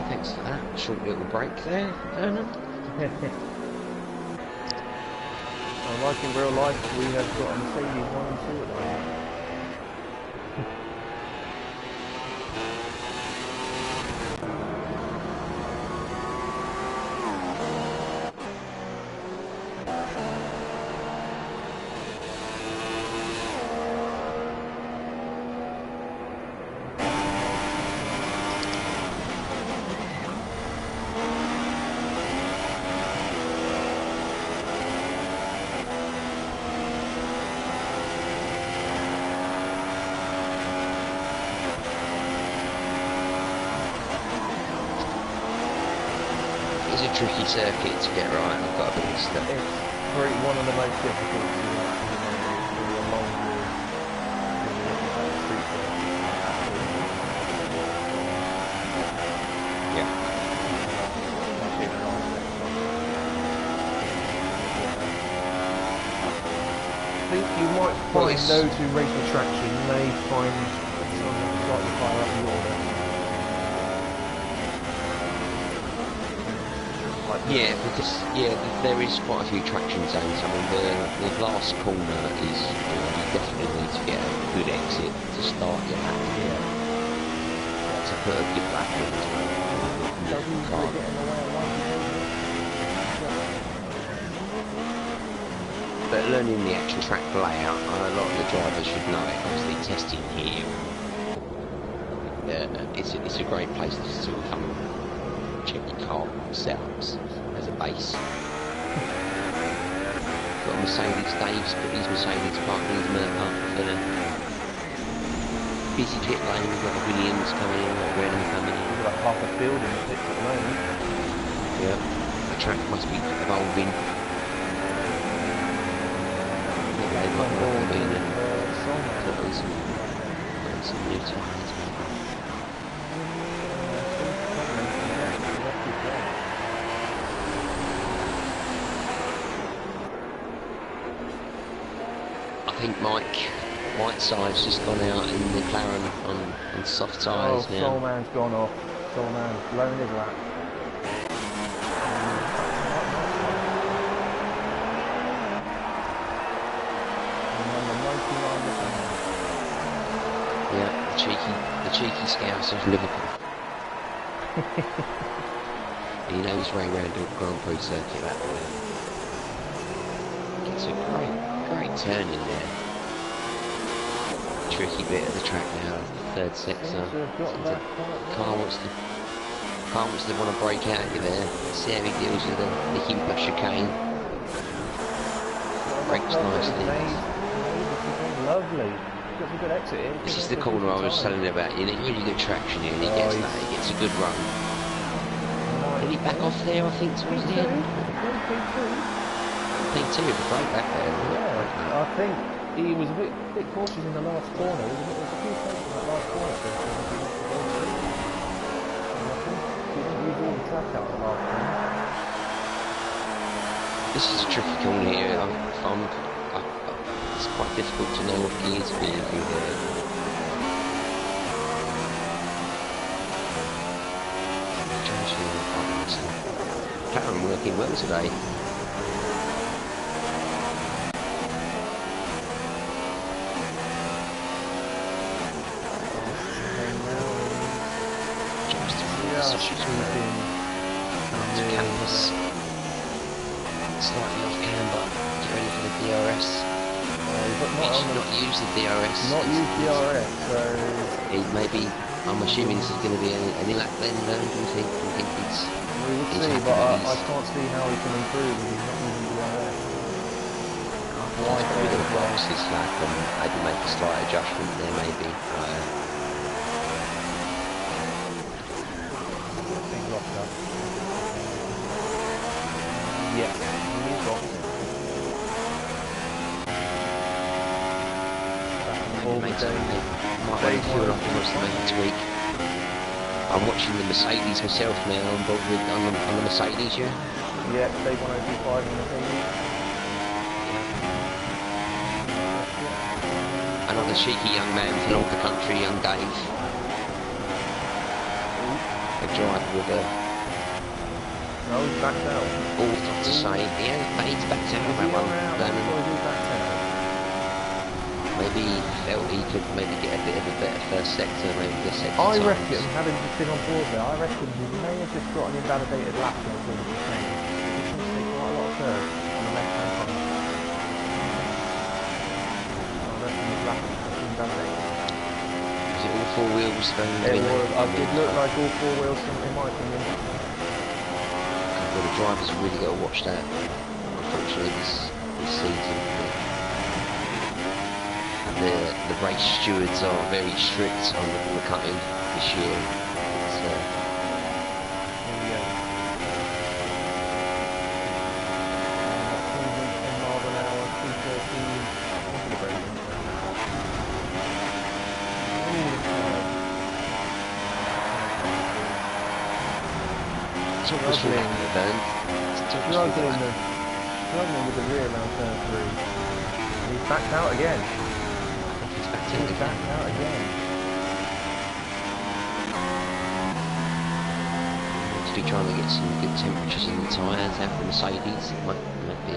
Thanks for that short little break there, Vernon. Like in real life, we have got a Mercedes 1 and 2 at the moment. It's a tricky circuit to get right, I've got to be honest. It's one of the most difficult to along Yeah. I think you might find those who race with traction may find some slightly higher up the order. Yeah, because there is quite a few traction zones. I mean, the last corner is you definitely need to get a good exit to start your lap. Yeah. To put a good lap in. But learning the actual track layout, a lot of the drivers should know it. Obviously, testing here, it's a great place to sort of come and check your car setups as a base. Got a Mercedes, Dave's got his Mercedes parking his Merc up for the busy pit lane. We've got a Williams coming in, got a Renault coming in. We've got half a field in the pits at the moment. Yeah, the track must be evolving. They've got some new tyres. I think Mike Whiteside's just gone out in the McLaren on soft tyres Oh, now. Soulman's gone off. Soulman's blown his lap. Yeah, the cheeky scouts of Liverpool. He knows Ray Randall Grand Prix circuit that way. Gets a great turn in there. Tricky bit of the track now, third sector. Car wants to want to break out of you there. See how he deals with the Huber chicane. Brakes nicely. Lovely. Got a good exit here. This is the corner I was telling you about. You need really good traction here, and he gets that. He gets a good run. Did he back off there? I think towards the end. P2 with a break back there. Yeah, I think he was a bit cautious in the last corner. There was a few places in that last corner. So he didn't use all the track out the last corner. This is a tricky corner here. It's quite difficult to know what gear to be in through here. McLaren working well today. Canvas. Slightly off camber. Get ready for the DRS. He's not used the DRS. Not used DRS, so... Maybe, I'm assuming this is going to be any lap then, do you think? We will see, but I can't see how he can improve if he's not using DRS. Why do the grass is slack and maybe make a slight adjustment there, maybe. Yeah, he's got might want to fuel up and wants to make a tweak. I'm watching the Mercedes myself now, I'm involved with on the Mercedes, yeah? Yeah, they want to do 5 in the Mercedes. Another cheeky young man from North the Country, young Dave. A driver with a... No, he's backed out. All to say, yeah, he's backed out of that one. Maybe he felt he could maybe get a bit of a better first sector, maybe the second I reckon, having just been on board there, I reckon he may have just got an invalidated lap on the thing. He seems to take quite a lot of curves on the left hand side. I reckon his lap is invalidated. Was it all 4 wheels going? It looked like all 4 wheels, in my opinion. Well, the drivers have really got to watch that, unfortunately, this season. The race stewards are very strict on the cutting this year. Struggling with the rear around turn 3. He's backed out again. He's backed out again. To be trying to get some good temperatures in the tyres out of the Mercedes. It might be a...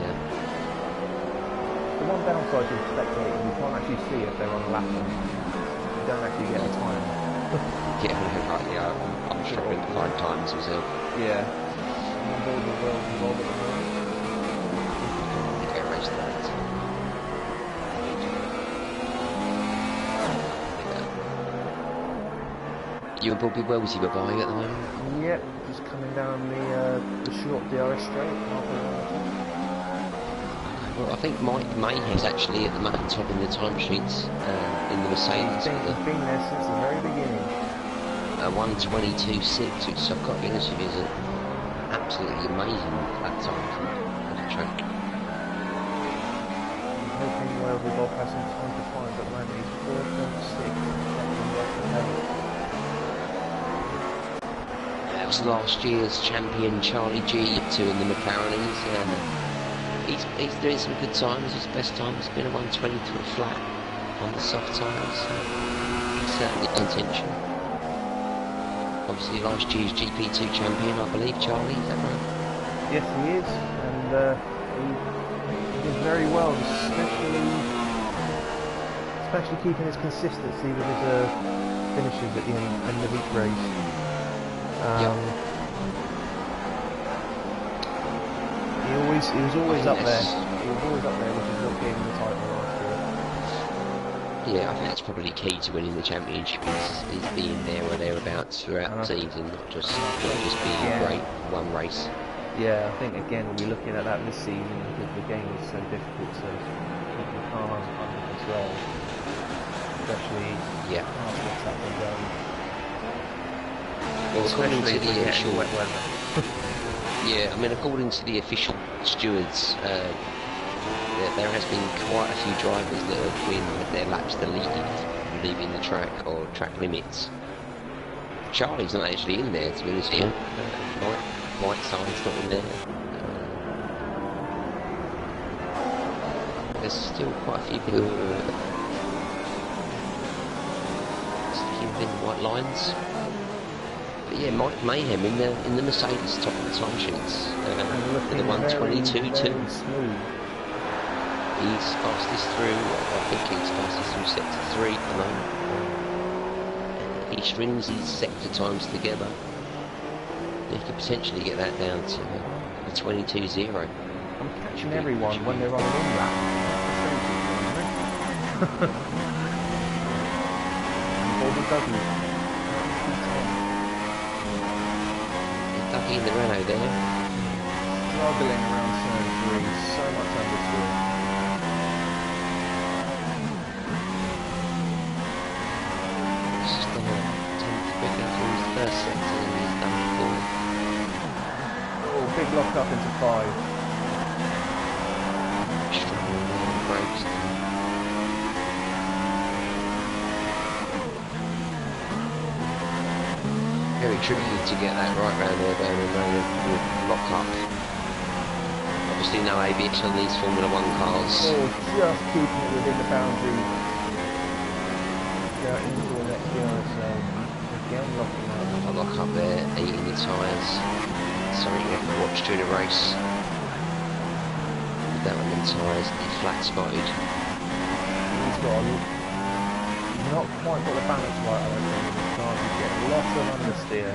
The one downside to spectating, you can't actually see if they're on a lap. You don't actually get a time. Yeah, right, yeah, I'm struggling to find times myself. Yeah. I'm on board with World Involved at the moment. Get race that. You and Bobby Wellesley were buying at the moment? Yep, just coming down the short DRS straight. Well, I think Mike Mayhead's actually at the moment topping the timesheets in the Mercedes. He's been there since the very beginning. 1:22.6, which I've got to be honest with you is absolutely amazing that time for the track. I'm hoping Wellesley Bob has some time to find, but at the moment he's 4.6. That was last year's champion Charlie G2 in the McLaren. He's doing some good times. His best time has been a 1:20 to a flat. on the soft tyres. It's certainly intention. Obviously last year's GP2 champion, I believe, Charlie, is that right? Yes, he is, and he did very well, especially keeping his consistency with his finishes at the end of each race. He was always up there. He was always up there, which is what gave him the title last year. Yeah, I think that's probably key to winning the championship is being there or thereabouts throughout the season, not just being great one race. Yeah, I think again we'll be looking at that this season because the game is so difficult to keep the car under control, especially after what's happened. Well, according to the official, wet weather. yeah, I mean, according to the official stewards, there has been quite a few drivers that have been their laps deleted, leaving the track or track limits. Charlie's not actually in there, to be honest with you. Whiteside's not in there. There's still quite a few people who are sticking within the white lines. But yeah, Mike Mayhem in the Mercedes top of the time sheets. The 122.2. He's fastest through, I think he's fastest through sector 3 at the moment. He strings his sector times together. He could potentially get that down to a 22.0. I'm catching everyone when they're on an in-lap. Dougie in the Renault there. Struggling around turn 3, so much understeer. He's just done a 10th quicker through his first sector than he's done before. Oh, big lock up into 5. Struggling on the brakes. Very tricky to get that right round there, down and round the lock up. Obviously no ABS on these Formula 1 cars. Oh, just keeping it within the boundary. Go into the next gear, so again locking up. A lock up there, 8 in the tyres. Something you have to watch during a race. With that one in tyres, the flat spotted. He's got not quite got the balance right, I don't think. He's getting lots of understeer.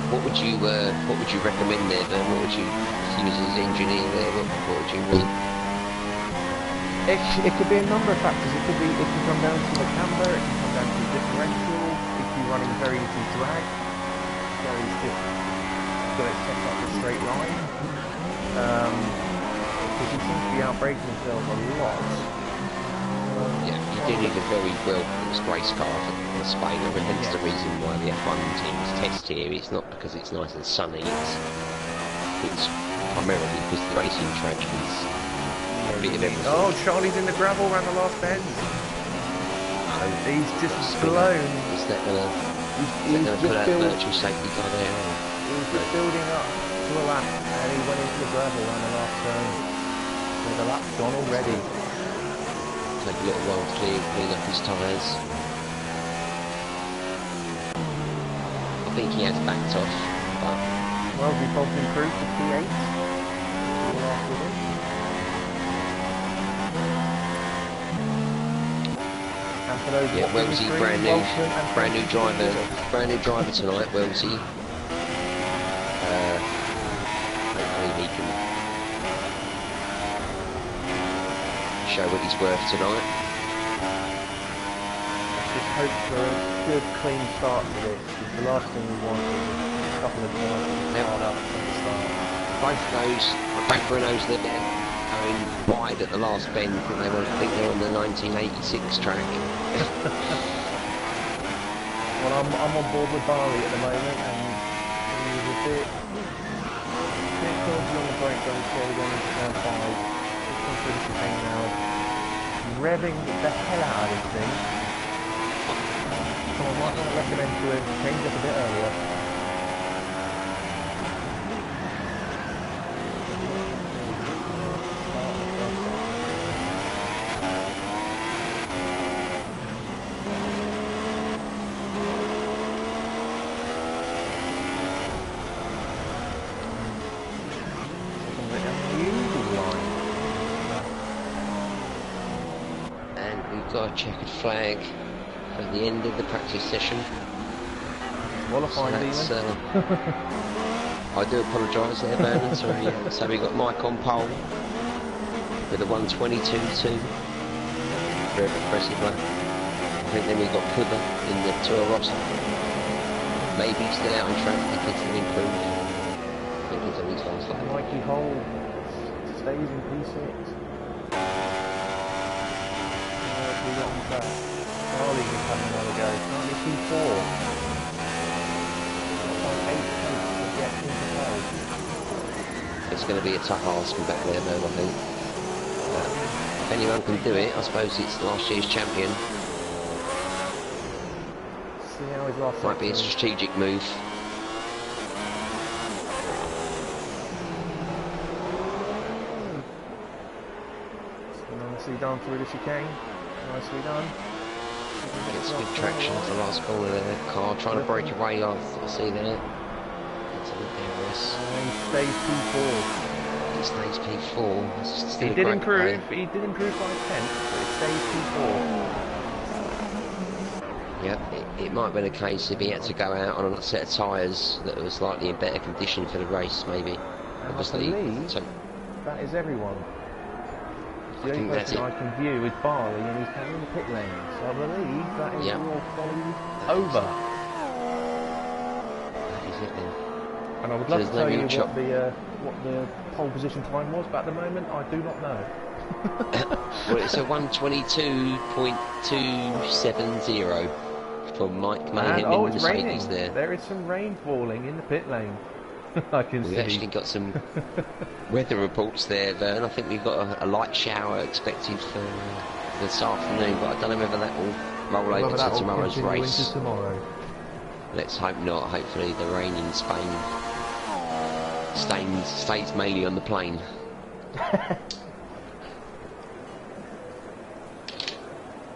What would you recommend there, then? What would you use as engineer there? What would you read? It could be a number of factors. It can come down to the camber, it can come down to the differential, if you're running very easy drag, so he's just got it set up a straight line. Because he seems to be outbraking himself a lot. Yeah, you do need a very well-balanced race car for Spain, and hence the reason why the F1 teams test here. It's not because it's nice and sunny, it's primarily because the racing track is a bit of everything. Oh, Charlie's in the gravel around the last bend. He's just blown. Is that going to put out virtual safety car there? He was just building up to a lap, and he went into the gravel around the last turn. So the lap's gone already. Take a little while to clean up his tyres. I think he has backed off, but... Well, we both improved to P8. All after him. And for those yeah, Wellesley, brand new driver tonight, Wellesley. Hopefully he can show what he's worth tonight. Let's just hope for a good clean start to this, because the last thing we want is a couple of points held up from the start. Both Renaults there going wide at the last bend. I think they're on the 1986 track. Well, I'm on board with Barley at the moment, and he was a bit dodgy on the brake going slow going into turn 5. Now, revving the hell out of this thing. So I might not recommend to him change up a bit earlier. got a checkered flag at the end of the practice session. Qualifying, So I do apologise there, Vernon. Sorry. So we got Mike on pole with a 1:22.2. Very impressive one. I think then we got Puther in the Toro Rosso. Maybe still out on track, he can still improve. I think he's always on slack. Mikey Hole stays in P6. We got on track. Charlie is having another go. Only P4. It's going to be a tough ask from back there, though, I think. If anyone can do it, I suppose it's last year's champion. See how his last Might be a strategic move. Nicely done through the chicane. Nicely done. Gets good traction for the last corner there. Car trying to break away, I see there. It's a bit DRS. And he stays P4. He stays P4. Still He did improve. He did improve by 10, but it stays P4. Yep, it might have been a case if he had to go out on a set of tyres that was slightly in better condition for the race, maybe. And Obviously, I believe that is everyone. The only person I can view is Barley, and he's coming in the pit lane. So I believe that is your quality over. That is it then. And I would love to tell you what the pole position time was, but at the moment I do not know. Well, it's a 1:22.270 from Mike Mayhem in it's Mercedes raining. there. There is some rain falling in the pit lane. I can see. We've actually got some weather reports there, Vern. I think we've got a light shower expected for this afternoon, but I don't know whether that will roll over to tomorrow's race. Tomorrow. Let's hope not. Hopefully the rain in Spain stays mainly on the plane.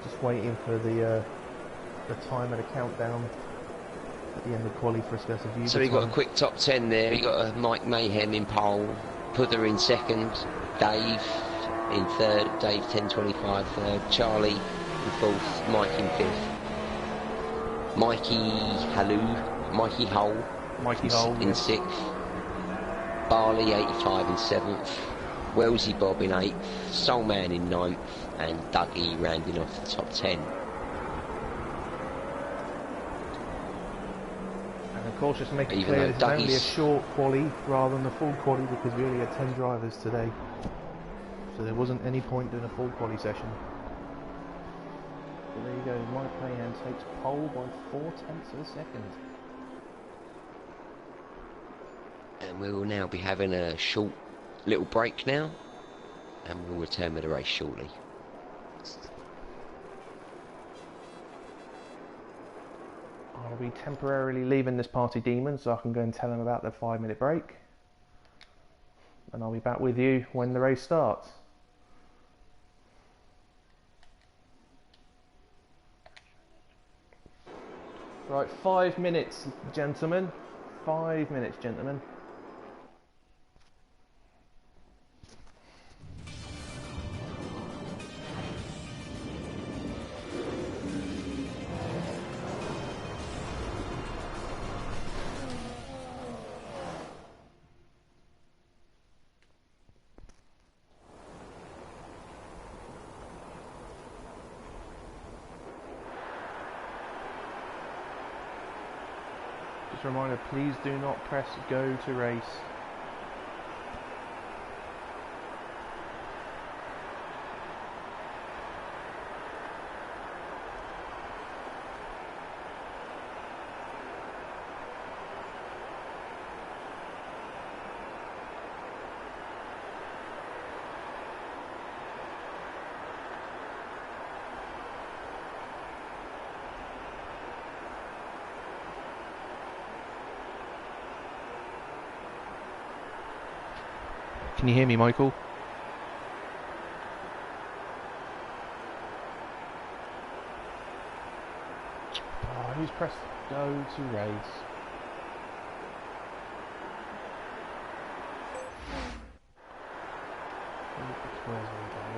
Just waiting for the time of the countdown at the end of quali for us to view. So we got a quick top 10 there. We got a Mike Mayhem in pole, Puther in second, Dave in third, Dave 10.25 third, Charlie in fourth, Mike in fifth, Mikey Hull in sixth, Barley 85 in seventh, Wellesley Bob in eighth, Soulman in ninth, and Dougie rounding off the top 10. Of course, just to make it clear, this is only a short quali rather than a full quali because we only had 10 drivers today. So there wasn't any point doing a full quali session. But there you go, Mike Mayhem takes pole by 0.4 of a second. And we will now be having a short little break now, and we'll return with the race shortly. I'll be temporarily leaving this party demon so I can go and tell them about their 5-minute break. And I'll be back with you when the race starts. Right, 5 minutes, gentlemen. 5 minutes, gentlemen. Just a reminder, please do not press go to race. Can you hear me, Michael? Oh, who's pressed go to race?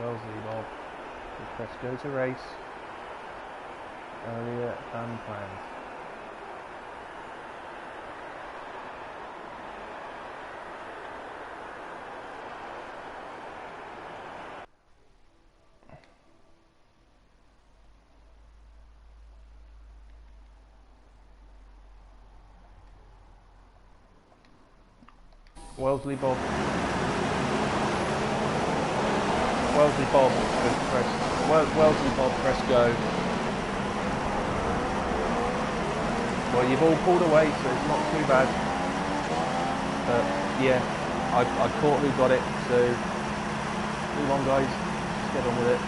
Wellesley Bob. Who's pressed go to race? earlier than planned. Wellesley Bob. Wellesley Bob, Wellesley Bob, press go. Well, you've all pulled away, so it's not too bad. But yeah, I caught who got it, so move on, guys. Let's get on with it.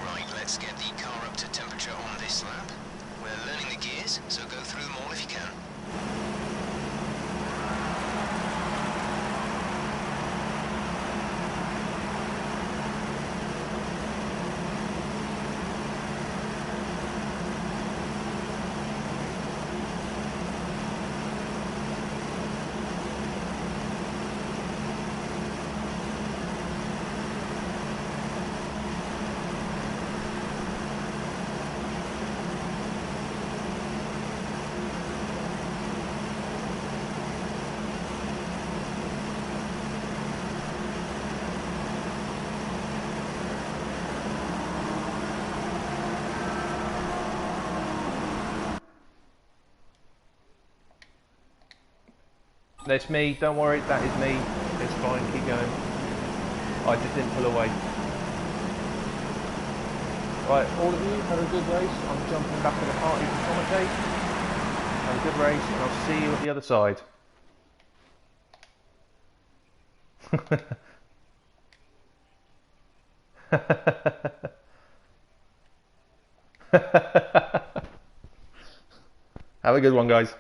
Right, let's get the car up to temperature on this lap. We're learning the gears, so go through them all if you can. That's me, don't worry, that is me. It's fine, keep going. I just didn't pull away. Right, all of you, have a good race. I'm jumping back in the party to commentate. Have a good race, and I'll see you at the other side. Have a good one, guys.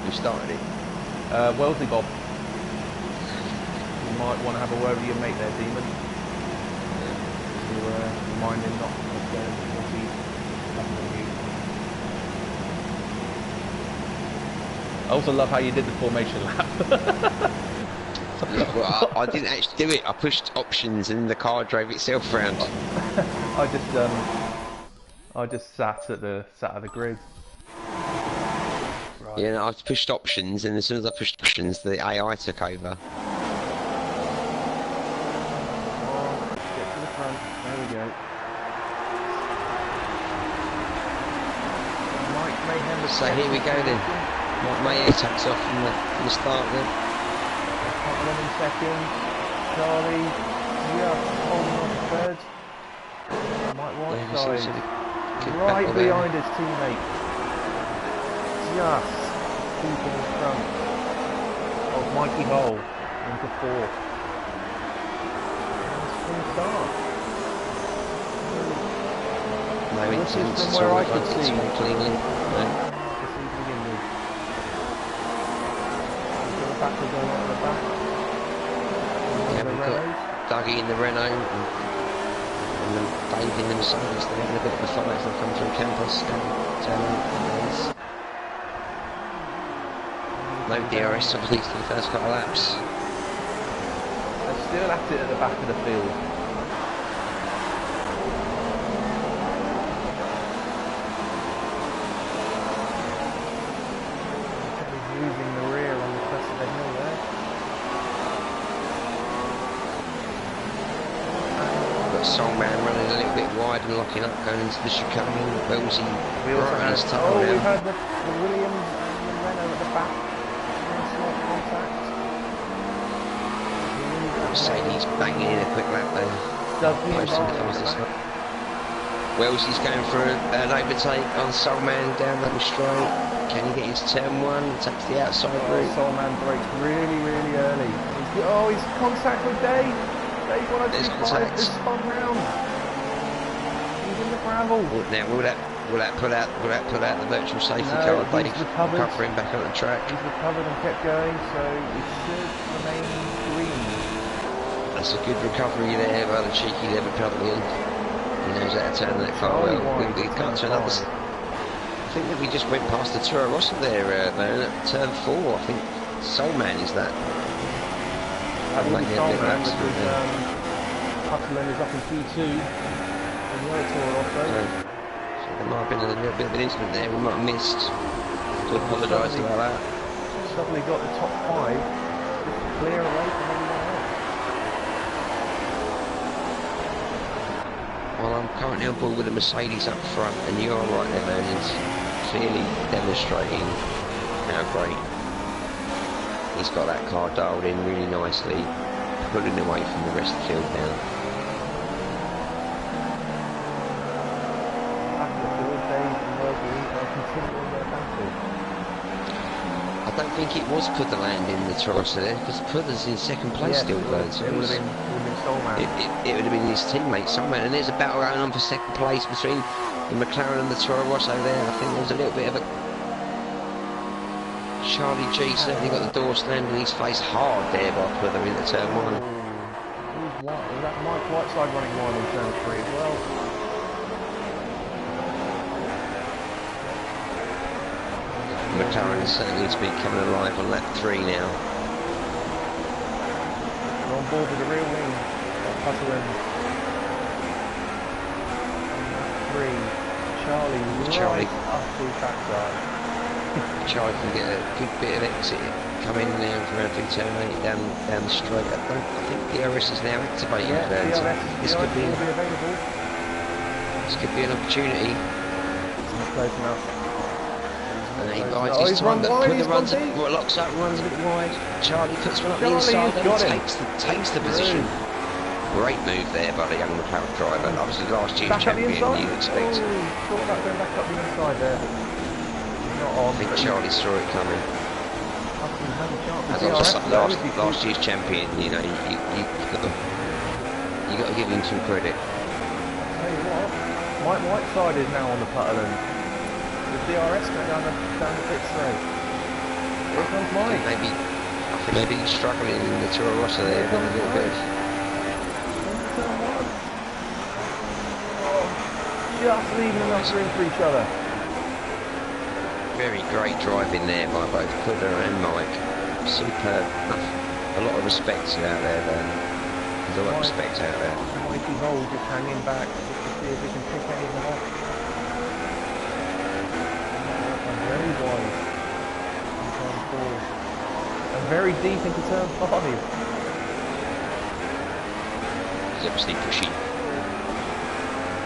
Who started it? Wellesley Bob. You might want to have a word with your mate there, Demon. To remind him not to go what he's done with you. I also love how you did the formation lap. Yeah, well, I didn't actually do it. I pushed options and the car drove itself round. I just sat at the grid. Right. Yeah, no, I pushed options, and as soon as I pushed options, the AI took over. Oh, get to the front. There we go. Mike Mayhem. So here we go then. Mike Mayhem takes off from the start then. 11 seconds. Charlie just holding on to third. Mike Whiteside right behind his teammate. Just keeping in front of Mikey Hole into fourth. From start. No This is incidents from at where all. I could see. Cleanly. No. This is beginning. To the back, we're going out the back. Yeah, we've got Dougie in the Renault and then Dave in the Mercedes. They're having a bit of a fight as they come through campus. No DRS obviously for the first couple of laps. They're still at it at the back of the field. He's losing the rear on the crest of the hill there. Got Soulman running a little bit wide and locking up going into the chicane. Wellesley We also right on his had, tail we now. had the Williams and the Renault at the back. Slight contact. Mercedes banging in a quick lap there. Dougie Posting involved the at cars the this back. time. Wellesley's going for an overtake on Soulman down the straight. Can he get his turn one? Takes the outside route. Soulman brakes really, really early. He's contact with Dave. Dave, what I There's just contact. spun round. He's in the gravel. Now will that put out the virtual safety No, car? he's Dave's recovered. recovering back on the track. He's recovered and kept going, so he should remain green. That's a good recovery there by the cheeky Lever Pavilion. He knows how to turn that car Charlie well. wide, We got to another. turn I think that we just went past the Toro Rosso there, man, at turn 4. I think Soul Man is that. That will be Maybe a Soul bit Man lax, because Hutland is up in P2 and the other Toro Rosso. So there might have been a little bit of an incident there we might have missed. To apologise about that. Suddenly got the top 5 just clear away from everyone else. Well, I'm currently on board with the Mercedes up front, and you're right there, Vernon's clearly demonstrating how great he's got that car dialed in really nicely, pulling away from the rest of the field now. I don't think it was Putherland in the Toro Rosso there, because Puther's in second place still, though. So it would have been Soul Man. It would have been his teammate, Soul Man, and there's a battle going on for second place between the McLaren and the Toro Rosso there. I think there was a little bit of a... Charlie G certainly got the door slammed in his face hard there by Puther into turn 1. Was that Mike Whiteside running wide in turn 3 as well? McLaren certainly needs to be coming alive on lap 3 now. We're on board with the real wing of Hutland. 3, Charlie right up his backside. Charlie can get a good bit of exit coming now from around through turn 8 down the straight. I think DRS is now activated. This could be available. This could be an opportunity. It's close enough. And he bides his time, but Puther locks up, runs a bit wide. Charlie puts one up the inside and takes the position. Great move there by the young McLaren driver. Obviously last year's champion, you'd expect. Thought about going back up the inside there. Not on. I think Charlie saw it coming. As last year's champion, you know, you got to give him some credit. I'll tell you what, Mike Whiteside is now on the Putterland. The DRS going down the pit straight. Here comes Mike. I think maybe he's struggling in the Toro Rosso there with a little bit. Just leaving enough room for each other. Very great driving there by both Puther and Mike. Superb. A lot of respect out there then. There's a lot of respect out there. Mikey's old, just hanging back just to see if he can pick anything off. And very wide in turn 4. And very deep into turn 5. He's obviously pushing.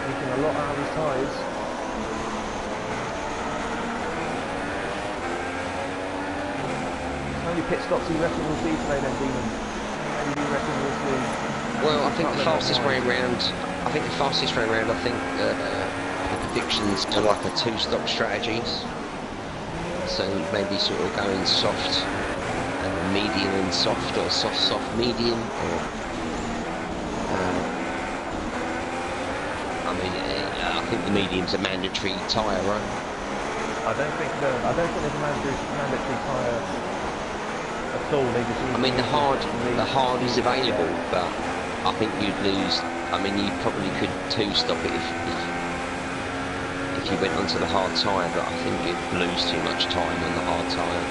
Making a lot out of his tyres. How many pit stops do you reckon will be today then, Demon? How many do you reckon we'll see? Well, I think the fastest way round, I think the predictions are like a 2-stop strategy. So maybe sort of going soft, medium and soft, or soft, medium, or I think the medium's a mandatory tyre, right? I don't think there's a mandatory tyre at all. They just the hard is available, but I think you'd lose. You probably could 2-stop it if you went onto the hard tyre, but I think you'd lose too much time on the hard tyre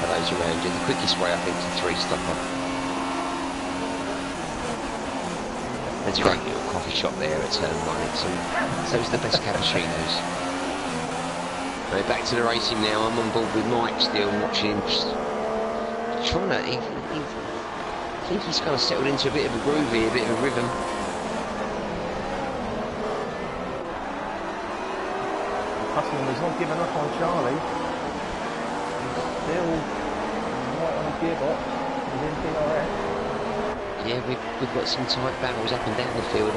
for those around you. The quickest way, I think, is a 3-stopper. There's a great little coffee shop there at turn 1. So it's the best cappuccinos. Right, back to the racing now. I'm on board with Mike still, watching him. Trying to, I think he's kind of settled into a bit of a groove here, a bit of a rhythm. Hutland has not given up on Charlie. He's still right on his gearbox. He's in DRS. Yeah, we've got some tight battles up and down the field.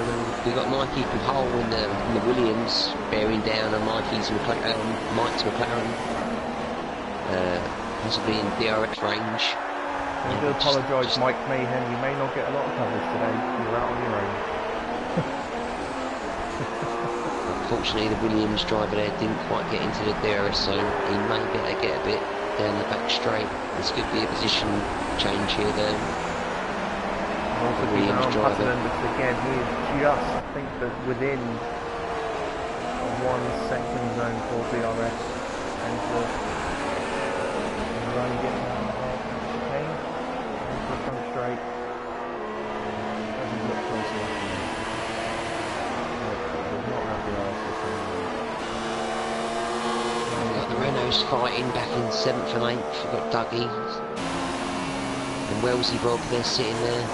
We've got Mikey Pahal in the Williams bearing down on Mike's McLaren. Possibly in DRS range. I do apologise, Mike Mayhem. You may not get a lot of coverage today. You're out on your own. Unfortunately, the Williams driver there didn't quite get into the DRS zone. He may be able to get a bit down the back straight. This could be a position change here, though. Also keep an eye on Putterland, because again, he is just, I think, that within a 1 second zone for DRS, and he's only getting around the half chicane, and he's come straight. Doesn't look close enough to me. Does not have DRS this time. We've got the Renaults fighting back in 7th and 8th. We've got Dougie and Wellesley Bob, they're sitting there.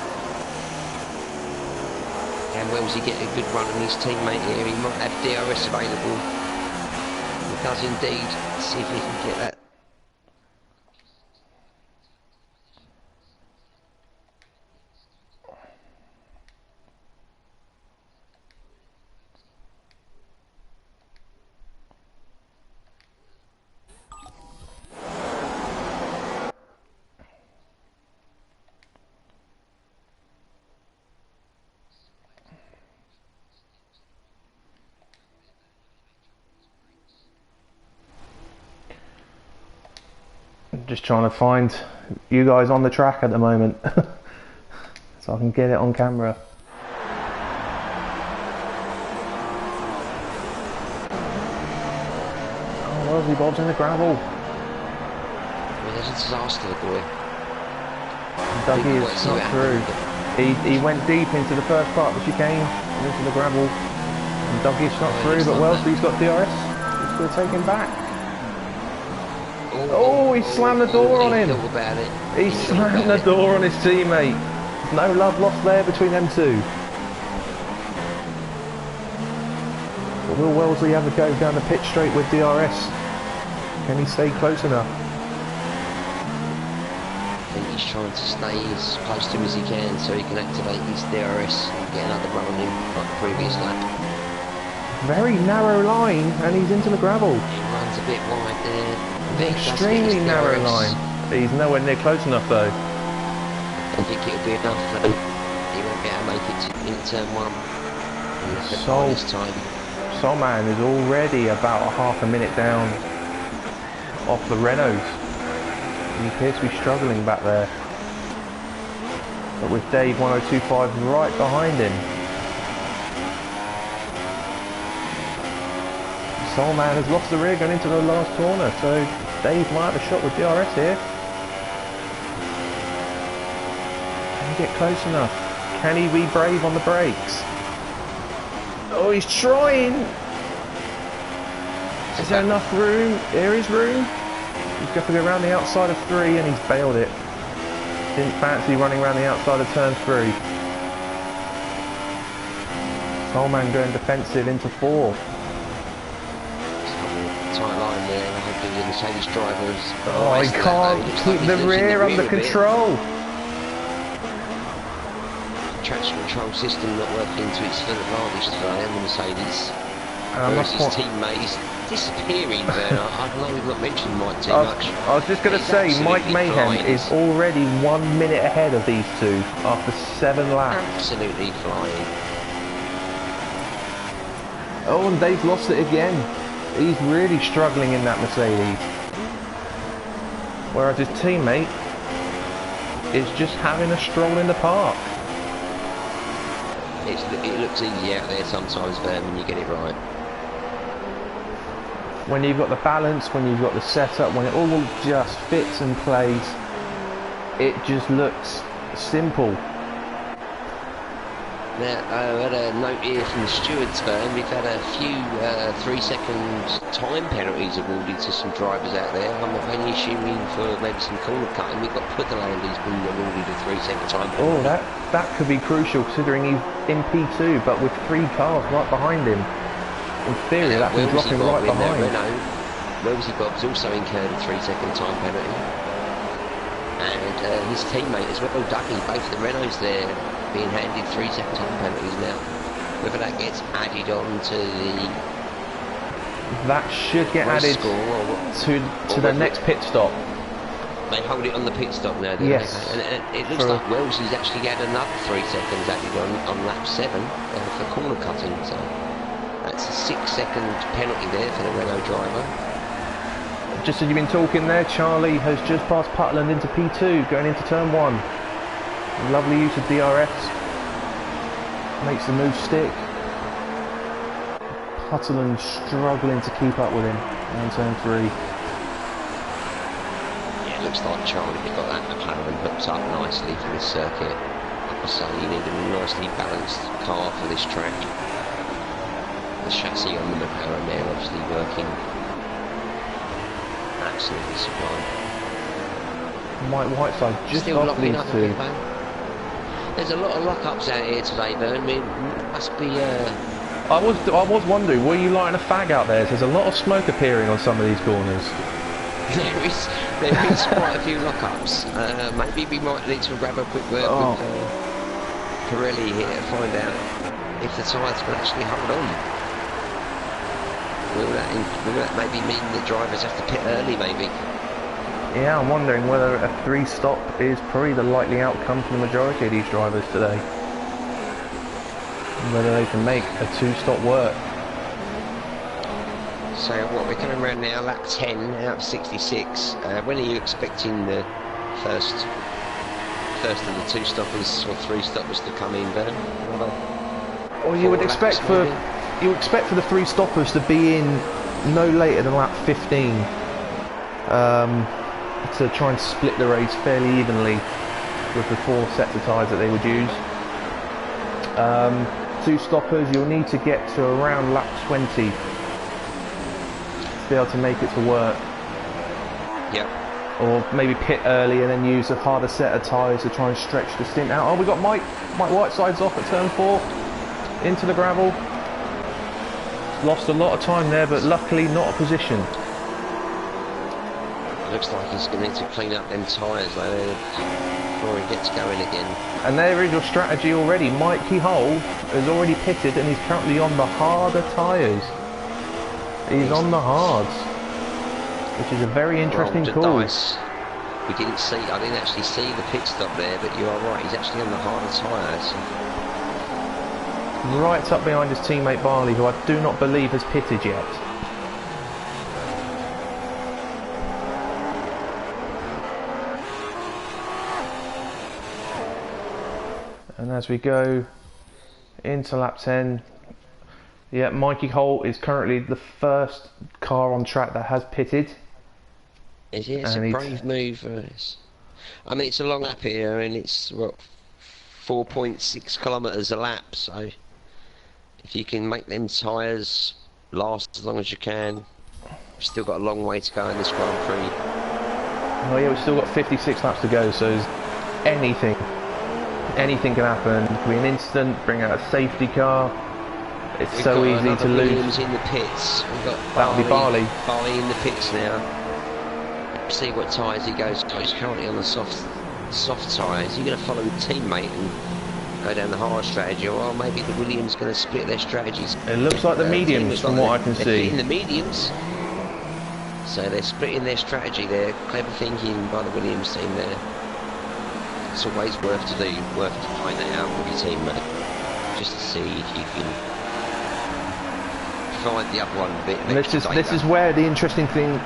Can Wellesley get a good run on his teammate here? He might have DRS available. He does indeed. Let's see if he can get that. Just trying to find you guys on the track at the moment so I can get it on camera. Oh, Wellesley Bob's in the gravel. Well, there's a disaster, boy. Dougie is not through. He went deep into the first part of the chicane and into the gravel, and Dougie's not through, but Wellesley's got DRS. He's going to take him back. Oh, he slammed the door on him. He slammed the door on his teammate. No love lost there between them two. But will Wellesley have a go down the pit straight with DRS? Can he stay close enough? I think he's trying to stay as close to him as he can so he can activate his DRS and get another run on him like the previous lap. Very narrow line, and he's into the gravel. He runs a bit wide there. Extremely narrow line. He's nowhere near close enough though. I think it'll be enough though. He won't be able to make it in turn 1. Solman is already about a half a minute down off the Renaults. He appears to be struggling back there. But with Dave 1025 right behind him. Solman has lost the rear going into the last corner, so Dave might have a shot with DRS here. Can he get close enough? Can he be brave on the brakes? Oh, he's trying! Is there enough room? There is room. He's got to go around the outside of 3 and he's bailed it. Didn't fancy running around the outside of turn 3. Solman going defensive into 4. Tight line there. I hope the Mercedes drivers. Oh, he can't keep the rear under control. Traction control system not working to its full advantage today on the Mercedes. Whereas his teammate is disappearing, Werner. I know we've not mentioned Mike too much. I was just going to say, Mike Mayhem is already 1 minute ahead of these two after 7 laps. Absolutely flying. Oh, and Dave's lost it again. He's really struggling in that Mercedes. Whereas his teammate is just having a stroll in the park. It looks easy out there sometimes, Vern, when you get it right. When you've got the balance, when you've got the setup, when it all just fits and plays, it just looks simple. Now, I had a note here from the stewards, Vern. We've had a few 3-second time penalties awarded to some drivers out there. I'm only assuming for maybe some corner cutting. We've got Putterlandy's been awarded a 3-second time penalty. Oh, that could be crucial considering he's in P2, but with 3 cars right behind him. In theory, that can drop him right behind. Wellesley Bob's also incurred a 3-second time penalty. And his teammate as well, Dougie, both the Renaults there, being handed 3-second time penalties now. Whether that gets added on to the... That should get added to the next pit stop. They hold it on the pit stop now, don't yes. they? And it looks like Wellesley's actually had another 3 seconds added on lap 7 for corner cutting. So that's a 6-second penalty there for the Renault driver. Just as you've been talking there, Charlie has just passed Putland into P2, going into turn 1. Lovely use of DRS. Makes the move stick. Hutterland struggling to keep up with him on turn 3. Yeah, it looks like Charlie got that McLaren hooked up nicely for this circuit. Like I say, you need a nicely balanced car for this track. The chassis on the McLaren there obviously working absolutely sublime. Mike Whiteside just Still off locking these up a two. bit, though. There's a lot of lock-ups out here today, Bern. I mean, must be. I was wondering, were you lighting a fag out there? There's a lot of smoke appearing on some of these corners. there is quite a few lock-ups. Maybe we might need to grab a quick word with Pirelli here to find out if the tyres will actually hold on. Will that maybe mean the drivers have to pit early, maybe? Yeah, I'm wondering whether a 3-stop is probably the likely outcome for the majority of these drivers today. Whether they can make a 2-stop work. So what, we're coming around now, lap 10 out of 66. When are you expecting the first of the 2-stoppers or 3-stoppers to come in, Ben? Or you would expect for the 3-stoppers to be in no later than lap 15. To try and split the race fairly evenly with the 4 sets of tyres that they would use. 2-stoppers, you'll need to get to around lap 20 to be able to make it to work. Yep. Or maybe pit early and then use a harder set of tyres to try and stretch the stint out. Oh, we got Mike Whiteside's off at turn 4 into the gravel. Lost a lot of time there, but luckily not a position. Looks like he's going to need to clean up them tyres though before he gets going again. And there is your strategy already. Mikey Hull has already pitted and he's currently on the harder tyres. He's on the hards, which is a very interesting call. Dice. I didn't actually see the pit stop there, but you are right, he's actually on the harder tyres. Right up behind his teammate Barley, who I do not believe has pitted yet. And as we go into lap 10, yeah, Mikey Holt is currently the first car on track that has pitted. It's a brave move. I mean, it's a long lap here, and it's, what, 4.6 kilometres a lap, so if you can make them tyres last as long as you can, we've still got a long way to go in this Grand Prix. Oh yeah, we've still got 56 laps to go, so anything can happen. It could be an instant, bring out a safety car. It's so easy to lose. Williams in the pits. We've got That'll be Barley. Barley in the pits now. See what tyres he goes to. He's currently on the soft tyres. You're going to follow his teammate and go down the hard strategy, or maybe the Williams going to split their strategies. It looks like the mediums from what I can see. In the mediums. So they're splitting their strategy there. Clever thinking by the Williams team there. It's always worth to find that out with your teammate, just to see if you can find the other one a bit. This is where the interesting thing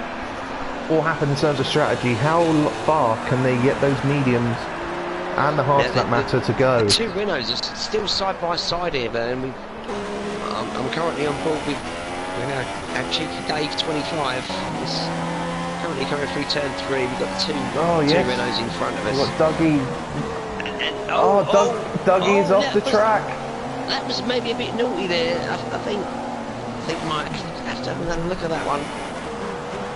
will happen in terms of strategy. How far can they get those mediums and the hard flat matter to go? The two Renaults are still side by side here, and I'm currently on board with our cheeky Dave 25. It's currently coming through turn 3. We've got two Renaults in front of us. We've got Dougie. Dougie is off the track. That was maybe a bit naughty there. I think Mike have to have another look at that one.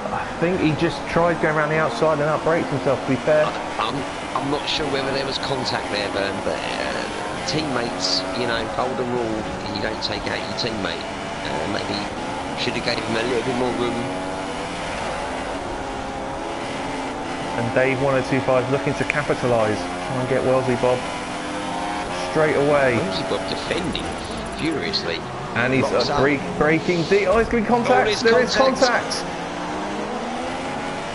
I think he just tried going around the outside and outbraked himself, to be fair. I'm not sure whether there was contact there, Bern, but teammates, golden rule, you don't take out your teammate. Maybe should have gave him a little bit more room. And Dave 1025 is looking to capitalise, try and get Wellesley Bob straight away. Wellesley Bob defending furiously. And he's braking deep. Oh, it's going to be contact. There is contact.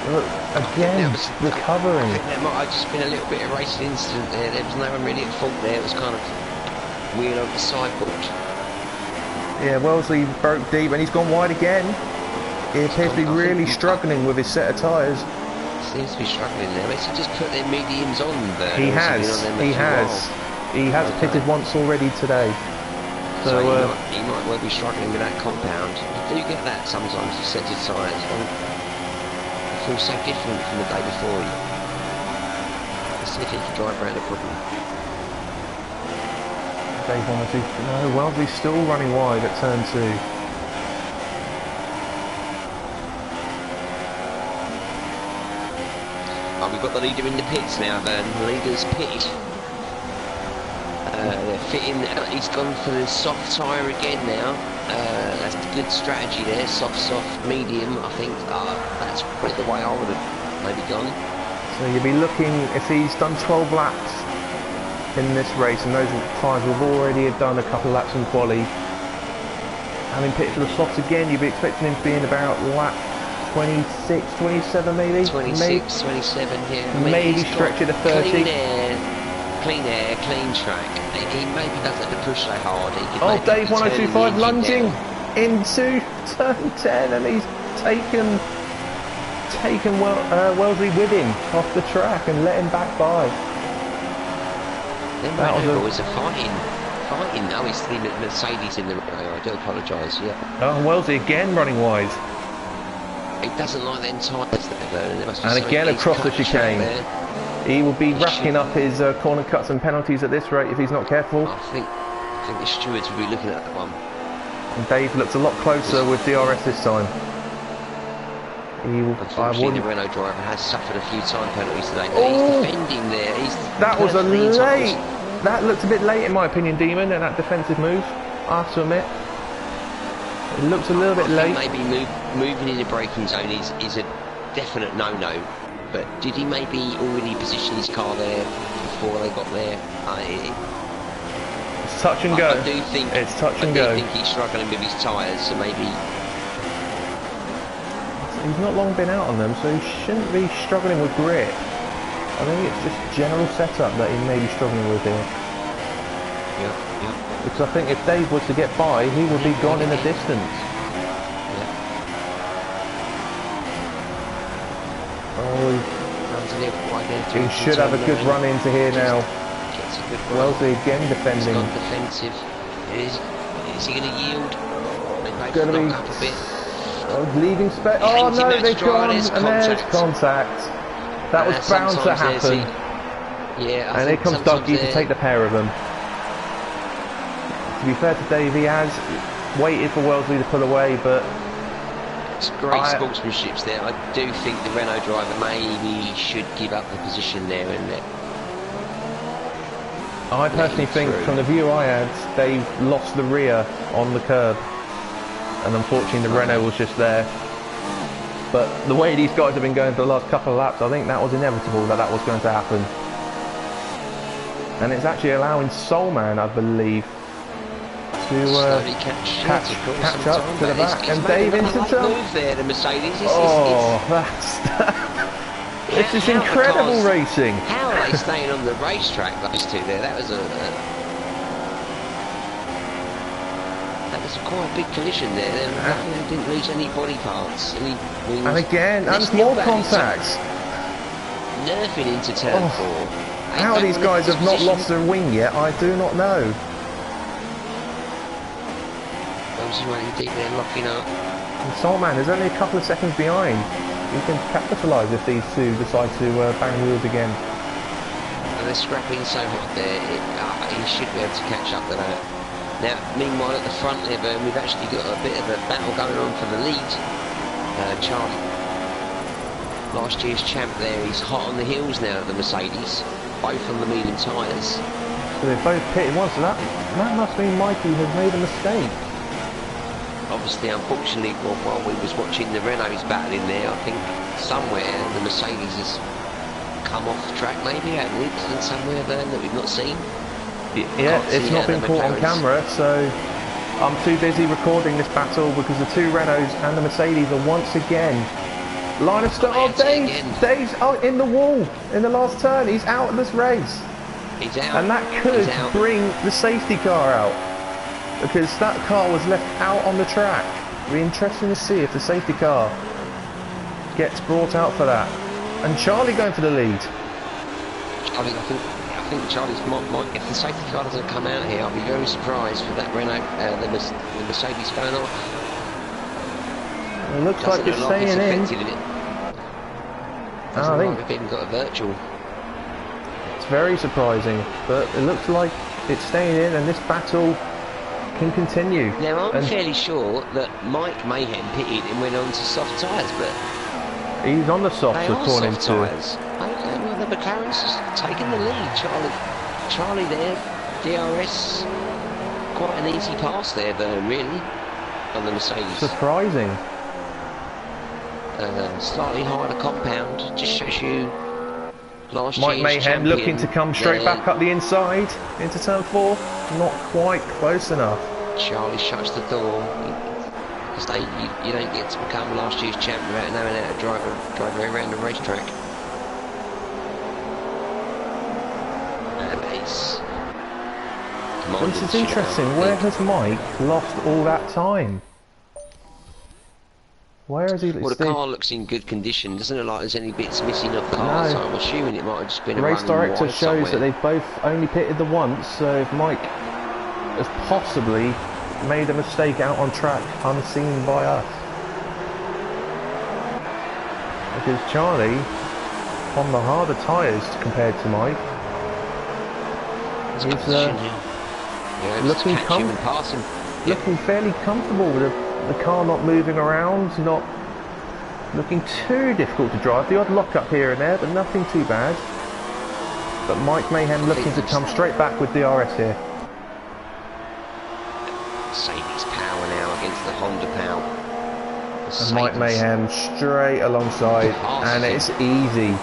Look, again, recovering. I think there might have just been a little bit of racing incident there. There was no one really at fault there. It was kind of wheel over the sideboard. Yeah, Wellesley broke deep and he's gone wide again. He appears to be really struggling with his set of tyres. Seems to be struggling there. They should just put their mediums on. He has. He has pitted once already today. So he might well be struggling with that compound. You do get that sometimes. You set your tyres. It feels so different from the day before. Let's see if he can drive around the problem. Dave wanted to. No, Wellesley's still running wide at turn 2. Oh, we've got the leader in the pits now, Vern. The leader's pitted. They're fitting. He's gone for the soft tyre again now. That's a good strategy there. Soft, medium. I think that's probably the way I would have maybe gone. So you'll be looking, if he's done 12 laps in this race, and those tyres have already done a couple of laps in quali, having pitted for the softs again, you'd be expecting him to be in about lap 26, 27 maybe? 26, 27, yeah. Maybe stretch it to 30. Clean air, clean track. He maybe doesn't have to push so hard. Oh, Dave 1025 lunging into turn 10, and he's taken Wellesley with him off the track and let him back by. Then boys are fighting. Oh, he's the Mercedes in the Renault. I do apologise, yeah. Oh, Wellesley again running wide. He doesn't like them tyres there. And again across the chicane. He will be racking up his corner cuts and penalties at this rate if he's not careful. I think the stewards will be looking at that one. And Dave looks a lot closer with DRS this time. Unfortunately, the Renault driver has suffered a few time penalties today. He's defending there. That was a late. That looked a bit late in my opinion, Demon, and that defensive move. I have to admit, it looks a little bit late. Maybe moving in the braking zone is a definite no-no. But did he maybe already position his car there before they got there? It's touch and go. I do think it's touch and go. I do think he's struggling with his tyres, so maybe. He's not long been out on them, so he shouldn't be struggling with grip. I think it's just general setup that he may be struggling with here. Yeah. Because I think if Dave was to get by, he would be gone in the distance. He should have a good run into here now. Wellesley again defending. He's defensive. Is he going to yield? Going to be up a bit. Leaving space. Oh no, they've gone, and there's contact. That was bound to happen. Yeah, and here comes Dougie to take the pair of them. To be fair to Dave, he has waited for Wellesley to pull away, but it's great sportsmanship there. I do think the Renault driver maybe should give up the position there and there. I personally think, from the view I had, Dave lost the rear on the curb, and unfortunately the Renault was just there. But the way these guys have been going for the last couple of laps, I think that was inevitable that was going to happen. And it's actually allowing Soulman, I believe, to catch up to the back. And Dave into turn. Move there, the Mercedes. This is incredible racing. How are they staying on the racetrack, those two there? That was quite a big collision there. They didn't lose any body parts. And again, and more contacts. Nerfing into turn 4. How these guys have not lost their wing yet, I do not know. Those are really deep there, locking up. And Soulman is only a couple of seconds behind. He can capitalise if these two decide to bang wheels again. And they're scrapping so hard there, he should be able to catch up to that. Now, meanwhile at the front there, we've actually got a bit of a battle going on for the lead. Charlie, last year's champ there, he's hot on the heels now of the Mercedes, both on the medium tyres. So they've both pitted once, so that must mean Mikey has made a mistake. Obviously, unfortunately, while we was watching the Renaults battling there, I think somewhere the Mercedes has come off the track, maybe out of and somewhere there that we've not seen. Yeah, it's not been caught on camera, so I'm too busy recording this battle because the two Renaults and the Mercedes are once again line of start. Oh, Dave's in the wall in the last turn. He's out of this race. He's out. And that could bring the safety car out, because that car was left out on the track. It'll be interesting to see if the safety car gets brought out for that. And Charlie going for the lead. Charlie, I think Charlie's might, if the safety car doesn't come out here, I'll be very surprised with that Renault, the Mercedes going off. It looks like it's staying in. I think we've even got a virtual. It's very surprising, but it looks like it's staying in, and this battle can continue. Now I'm fairly sure that Mike Mayhem pitted and went on to soft tyres, but he's on the softs according to. Tyres. Okay, well the McLaren's just taking the lead. Charlie there, DRS, quite an easy pass there, Vern, really, on the Mercedes. Surprising. Slightly higher compound, just shows you last Mike year's Mayhem champion looking to come straight back up the inside into turn 4. Not quite close enough. Charlie shuts the door. Because you don't get to become last year's champion without knowing how to drive around the racetrack. And Ace. This is interesting. Where has Mike lost all that time? Where is he? Well, the car looks in good condition. Doesn't look like there's any bits missing off the car, so I'm assuming it might have just been a race director shows somewhere. that they've both only pitted the once, so if Mike has possibly made a mistake out on track unseen by us. Because Charlie, on the harder tyres compared to Mike, is looking fairly comfortable with the car not moving around, not looking too difficult to drive. The odd lock up here and there, but nothing too bad. But Mike Mayhem looking to come straight back with DRS here. Mercedes power now against the Honda power. And Mike Mayhem straight alongside, and it's easy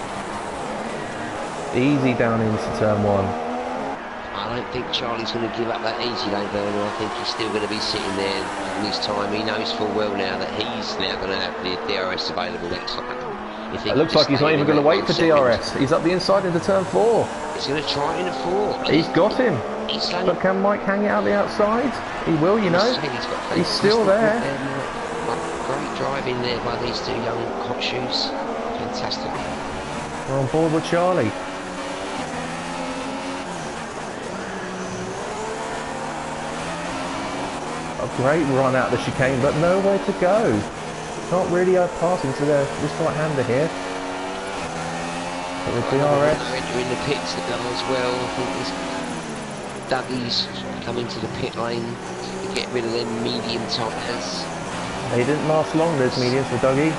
down into turn 1. I don't think Charlie's going to give up that easy though, Werner. I think he's still going to be sitting there in his time. He knows full well now that he's now going to have the DRS available next time. It looks like he's not even going to wait for DRS. He's up the inside into turn 4. He's going to try in a 4. He's got him. But can Mike hang it out the outside? He will, you know. He's still there. Great driving there by these two young hot shoes. Fantastic. We're on board with Charlie. A great run out the chicane, but nowhere to go. Not really passing to this right-hander here. But with DRS. They're in the pits as well. I think this Dougie's coming to the pit lane to get rid of them medium tyres. They didn't last long, those mediums for Dougie.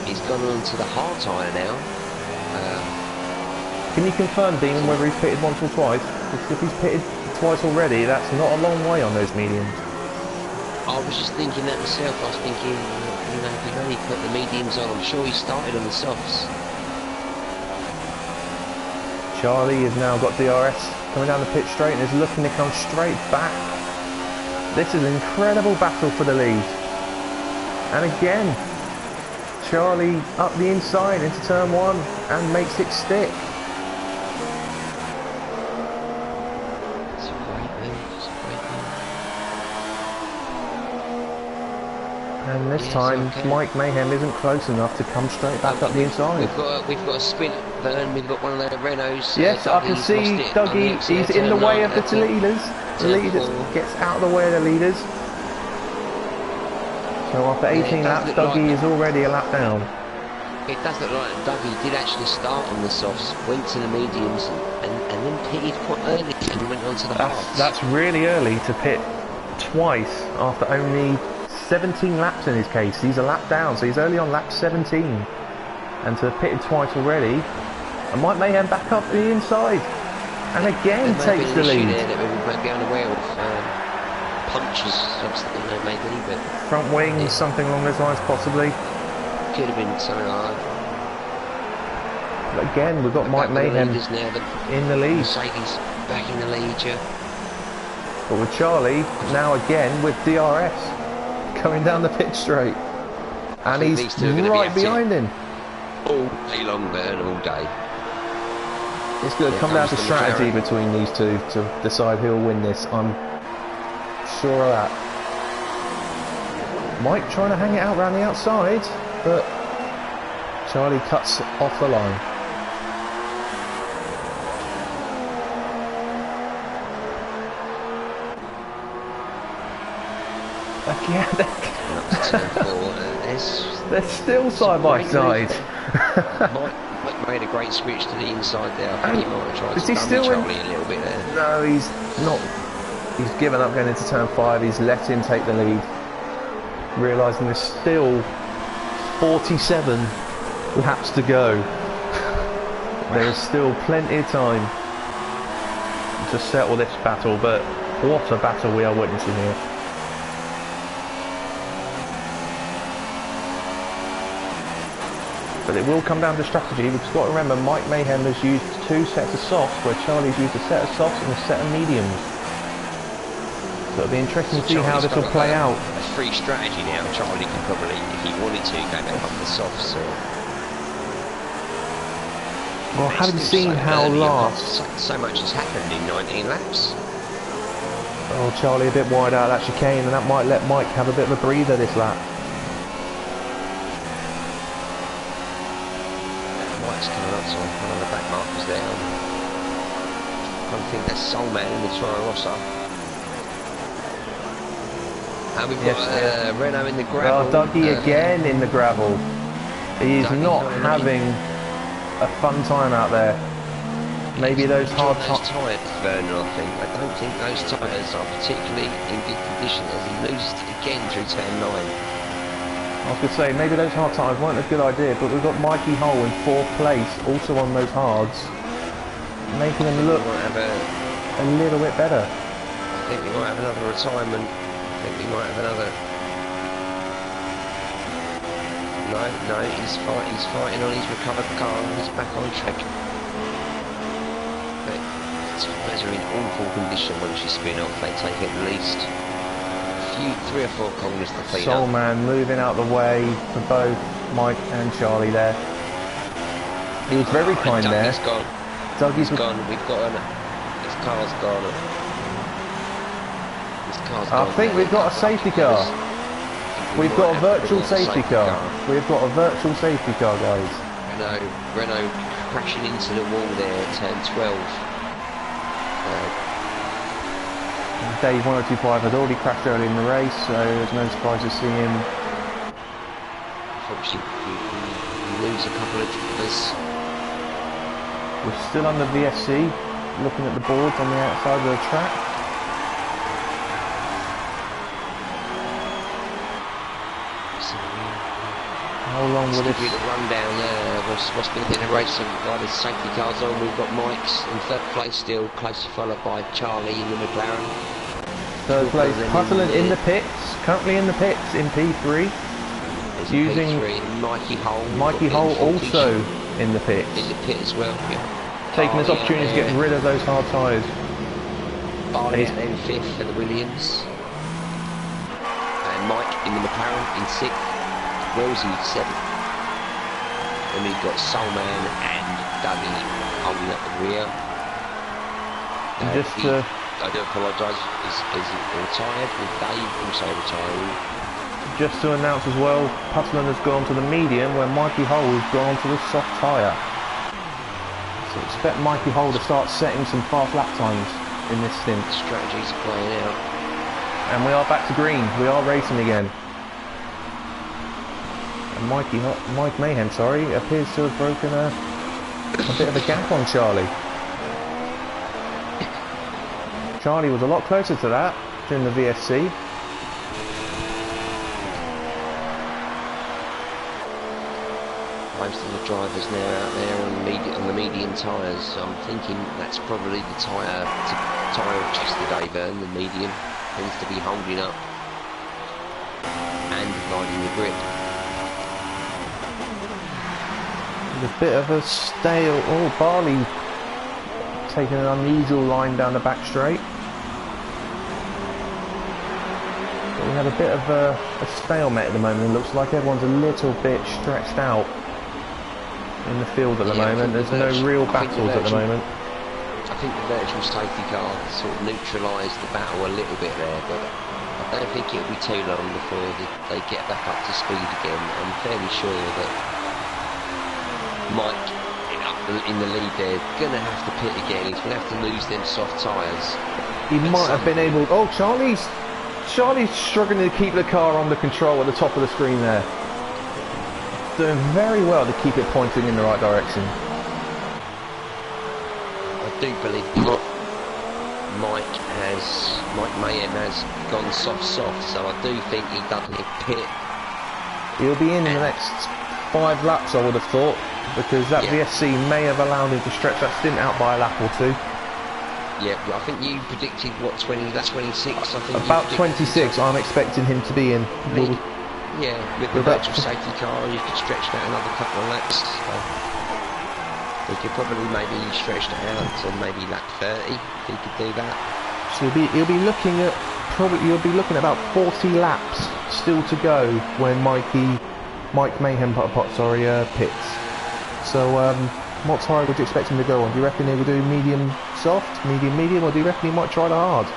He's gone on to the hard tyre now. Can you confirm, Demon, whether he's pitted once or twice? Because if he's pitted twice already, that's not a long way on those mediums. I was just thinking that myself. I was thinking, you know, if he'd only put the mediums on, I'm sure he started on the softs. Charlie has now got DRS coming down the pit straight and is looking to come straight back. This is an incredible battle for the lead. And again, Charlie up the inside into turn 1 and makes it stick. And this time, Mike Mayhem isn't close enough to come straight back up the inside. We've got a spin, Vern. We've got one of their Renaults. Yes, I can see Dougie. He's in the way of the leaders. The leaders gets out of the way of the leaders. So after 18 laps, Dougie is already a lap down. It does look like Dougie did actually start on the softs, went to the mediums, and then pitted quite early and went on to the hards. That's really early to pit twice after only 17 laps in his case. He's a lap down, so he's only on lap 17. And to have pitted twice already, and Mike Mayhem back up the inside. And again takes the lead. There that we might be unaware of. Punches, something maybe, but... Front wings, something along those lines, possibly. Could have been something like that. But again, we've got Mike Mayhem in the lead. Mercedes back in the lead, yeah. But with Charlie, now again with DRS, coming down the pit straight. And he's right behind him. All day long, Vern, all day. It's going to come down to strategy between these two to decide who will win this. I'm sure of that. Mike trying to hang it out around the outside, but Charlie cuts off the line. Again, they're still side by side. Mike made a great switch to the inside there. I think he might have tried to dummy Charlie a little bit there. No, he's not. He's given up going into turn 5. He's let him take the lead, realising there's still 47 laps to go. There is still plenty of time to settle this battle, but what a battle we are witnessing here. But it will come down to strategy. We've got to remember Mike Mayhem has used 2 sets of softs, where Charlie's used a set of softs and a set of mediums. So it'll be interesting to see how this will play out. A free strategy now. Charlie can probably, if he wanted to, go back up the softs. Well, having seen how last... So much has happened in 19 laps. Oh, Charlie a bit wide out of that chicane, and that might let Mike have a bit of a breather this lap. Coming up to one of the back markers there. I don't think that's Soul Man in the Toro Rosso. And we've got Renault in the gravel. Oh, Dougie again in the gravel. He is not having a fun time out there. Maybe those hard tyres, Vernon, I think. I don't think those tyres are particularly in good condition as he loses it again through turn 9. I was going to say, maybe those hard tyres weren't a good idea, but we've got Mikey Hull in 4th place, also on those hards, making them look a little bit better. I think we might have another retirement. I think we might have another... No, he's fighting on his recovered car, he's back on track. But tyres are in awful condition once you spin off, they take at least 3 or 4 corners to clean Soul up. Man moving out the way for both Mike and Charlie there. He was very kind there. Dougie's gone. Dougie's gone. We've got his car's gone. I think we've got a safety car. We've got a virtual safety car. We've got a virtual safety car, guys. Renault crashing into the wall there at turn 12. Dave 1025 had already crashed early in the race, so there's no surprise to see him. Unfortunately, we lose a couple of drivers. We're still under VSC, looking at the boards on the outside of the track. How long will this... Give you the rundown there. What's going to be the race while the safety cars on? We've got Mike's in 3rd place still, closely followed by Charlie in the McLaren. 3rd place, Putterland in the pits, currently in the pits in P3. Using P3. Mikey Hull also in the pits. In the pit as well, yeah. Taking this opportunity to get rid of those hard tyres. Barley in 5th for the Williams. And Mike in the McLaren in 6th. Rosie 7th. And we've got Soul Man and Dougie holding up the rear. I do apologise, is retired, with Dave also retiring. Just to announce as well, Putland has gone to the medium, where Mikey Hull has gone to the soft tyre. So expect Mikey Hull to start setting some fast lap times in this stint. Strategies are playing out. And we are back to green, we are racing again. And Mike Mayhem, appears to have broken a bit of a gap on Charlie. Charlie was a lot closer to that during the VSC. Most of the drivers now out there on the medium tyres, so I'm thinking that's probably the tyre adjust today, Vern, the medium tends to be holding up and providing the grip. There's a bit of a stale... Oh, Barley taking an unusual line down the back straight. But we have a bit of a stalemate at the moment. It looks like everyone's a little bit stretched out in the field at the moment. There's no real battles at the moment. I think the virtual safety car sort of neutralised the battle a little bit there, but I don't think it'll be too long before they get back up to speed again. I'm fairly sure that Mike in the lead there, going to have to pit again. He's going to have to lose them soft tyres. He might have been able... Oh, Charlie's struggling to keep the car under control at the top of the screen there. Doing very well to keep it pointing in the right direction. I do believe Mike Mayhem has gone soft, so I do think he doesn't pit. He'll be in the next 5 laps, I would have thought, because that VSC may have allowed him to stretch that stint out by a lap or 2. Yeah, I think you predicted, what, 26, I think. About 26, I'm expecting him to be in. Yeah, with the virtual safety car, you could stretch that another couple of laps. So we could probably maybe stretch that out to maybe lap 30, if he could do that. So he'll be looking at about 40 laps still to go when Mike Mayhem pits. So what tyre would you expect him to go on? Do you reckon he will do medium soft, medium, or do you reckon he might try the hard?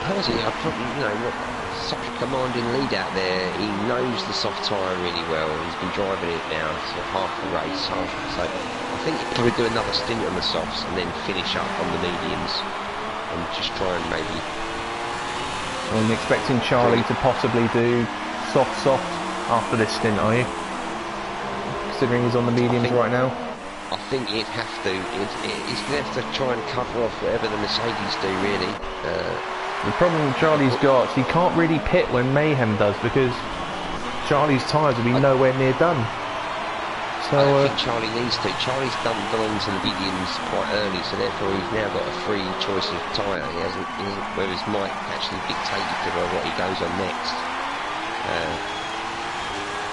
Personally, I probably, such a commanding lead out there. He knows the soft tyre really well. He's been driving it now for half the race. So I think he'll probably do another stint on the softs and then finish up on the mediums and just try and maybe... I'm expecting Charlie to possibly do soft after this stint, are you? Considering he's on the mediums right now. I think he'd have to. He's going to have to try and cover off whatever the Mercedes do, really. The problem Charlie's got is he can't really pit when Mayhem does, because Charlie's tyres will be nowhere near done. So I don't think Charlie needs to. Charlie's gone to the mediums quite early, so therefore he's now got a free choice of tyre. Whereas Mike actually dictated to what he goes on next.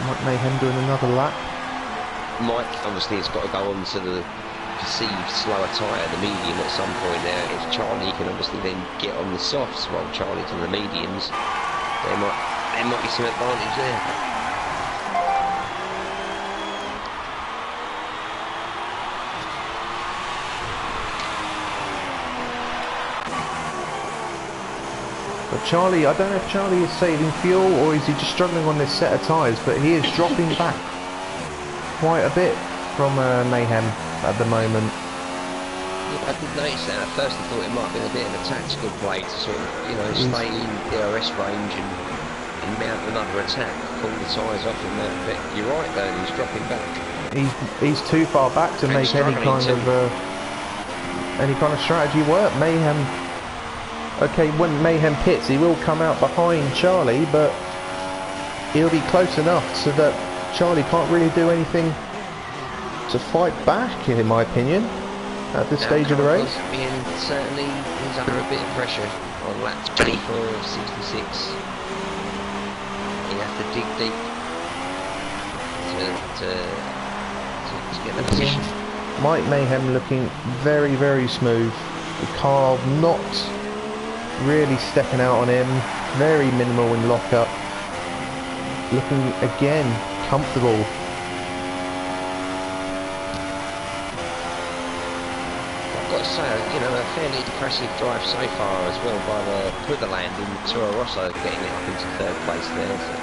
Mike Mayhem doing another lap. Mike obviously has got to go on to the perceived slower tyre, the medium, at some point there. If Charlie can obviously then get on the softs while Charlie's on the mediums, there might be some advantage there. But Charlie, I don't know if Charlie is saving fuel or is he just struggling on this set of tyres, but he is dropping back quite a bit from Mayhem at the moment. Yeah, I did notice that. At first I thought it might have been a bit of a tactical play to sort of, stay in DRS range and mount another attack, pull the tyres off him there. But you're right though, he's dropping back. He's too far back to make any kind of strategy work. Mayhem, okay, when Mayhem pits, he will come out behind Charlie, but he'll be close enough so that Charlie can't really do anything to fight back, in my opinion, at this stage of the race. Certainly he's under a bit of pressure on lap 24 of 66. He has to dig deep to get the position. Mike Mayhem looking very, very smooth. The car not really stepping out on him. Very minimal in lockup. Looking again comfortable. I've got to say, a fairly impressive drive so far as well by the Putherland and Toro Rosso getting it up into 3rd place there. So.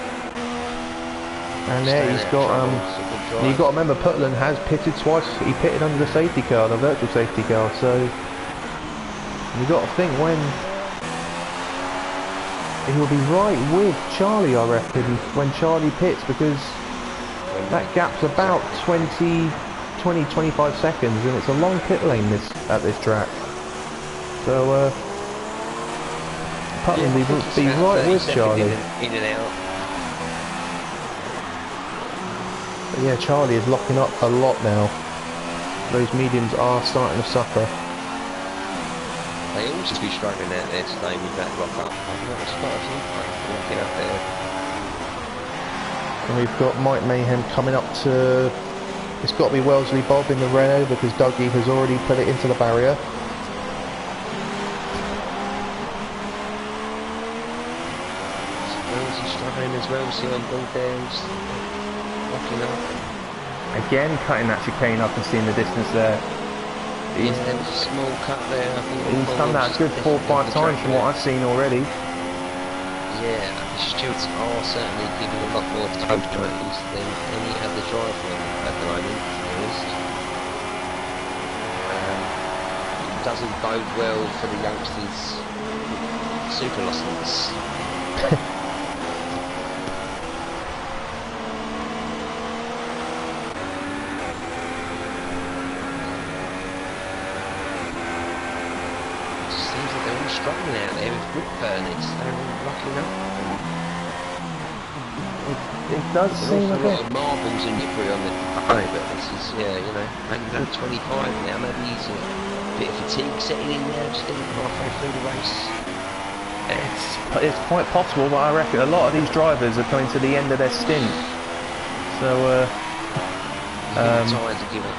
And there he's got, you've got to remember Putland has pitted twice. He pitted under the safety car, the virtual safety car, so you've got to think when he will be right with Charlie, I reckon, when Charlie pits, because that gap's about 20-25 seconds, and it's a long pit lane at this track. So Putland will be right with Charlie. In and out. But yeah, Charlie is locking up a lot now. Those mediums are starting to suffer. They all seem to be struggling out there today with that lock-up. I've noticed quite a few locking up there. And we've got Mike Mayhem coming up to... It's got to be Wellesley Bob in the Renault, because Dougie has already put it into the barrier. Wellesley struggling as well, see on board there, he's locking up. Again, cutting that chicane up and seeing the distance there. Yes, there was a small cut there. I think he's done that a good 4 or 5 times from what I've seen already. Yeah, stewards are certainly giving a lot more time to drivers than any other driver at the moment, to be honest. It doesn't bode well for the youngsters' super license. Seems like they're all struggling out there with grip burners. They're all rocking up. It does seem a lot bit. of marbles and debris on the car, but this is, yeah, you know, maybe about 25 now. Maybe he's a bit of fatigue setting in now, just getting halfway through the race. It's quite possible, but I reckon a lot of these drivers are coming to the end of their stint. So, Tyres are giving.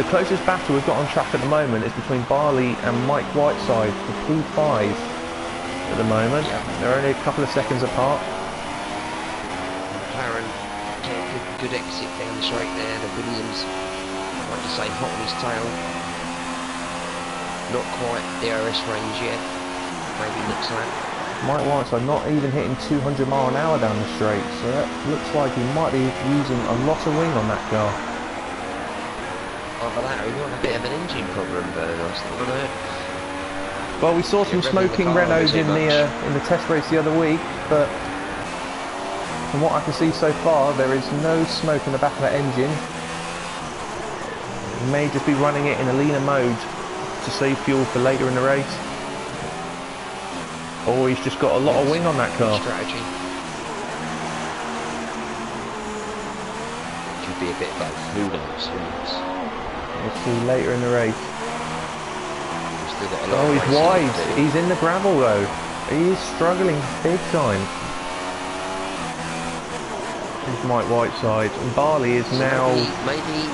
the closest battle we've got on track at the moment is between Barley and Mike Whiteside for P5 at the moment. Yeah. They're only a couple of seconds apart. McLaren, good exit down the straight there. The Williams, like you say, hot on his tail. Not quite DRS range yet. Maybe next lap. Mike Whiteside not even hitting 200 mile an hour down the straight, so that looks like he might be using a lot of wing on that car. Either that or he might have a bit of an engine problem, but I don't know. Well, we saw some smoking Renaults in the test race the other week, but from what I can see so far, there is no smoke in the back of that engine. He may just be running it in a leaner mode to save fuel for later in the race. Or he's just got a lot of wing on that car. Strategy. Could be a bit both. Who knows? We'll see later in the race. Still got a lot Oh, of he's racing wide. to do. He's in the gravel though. He is struggling big time. Here's Mike Whiteside. And Barley is So now... maybe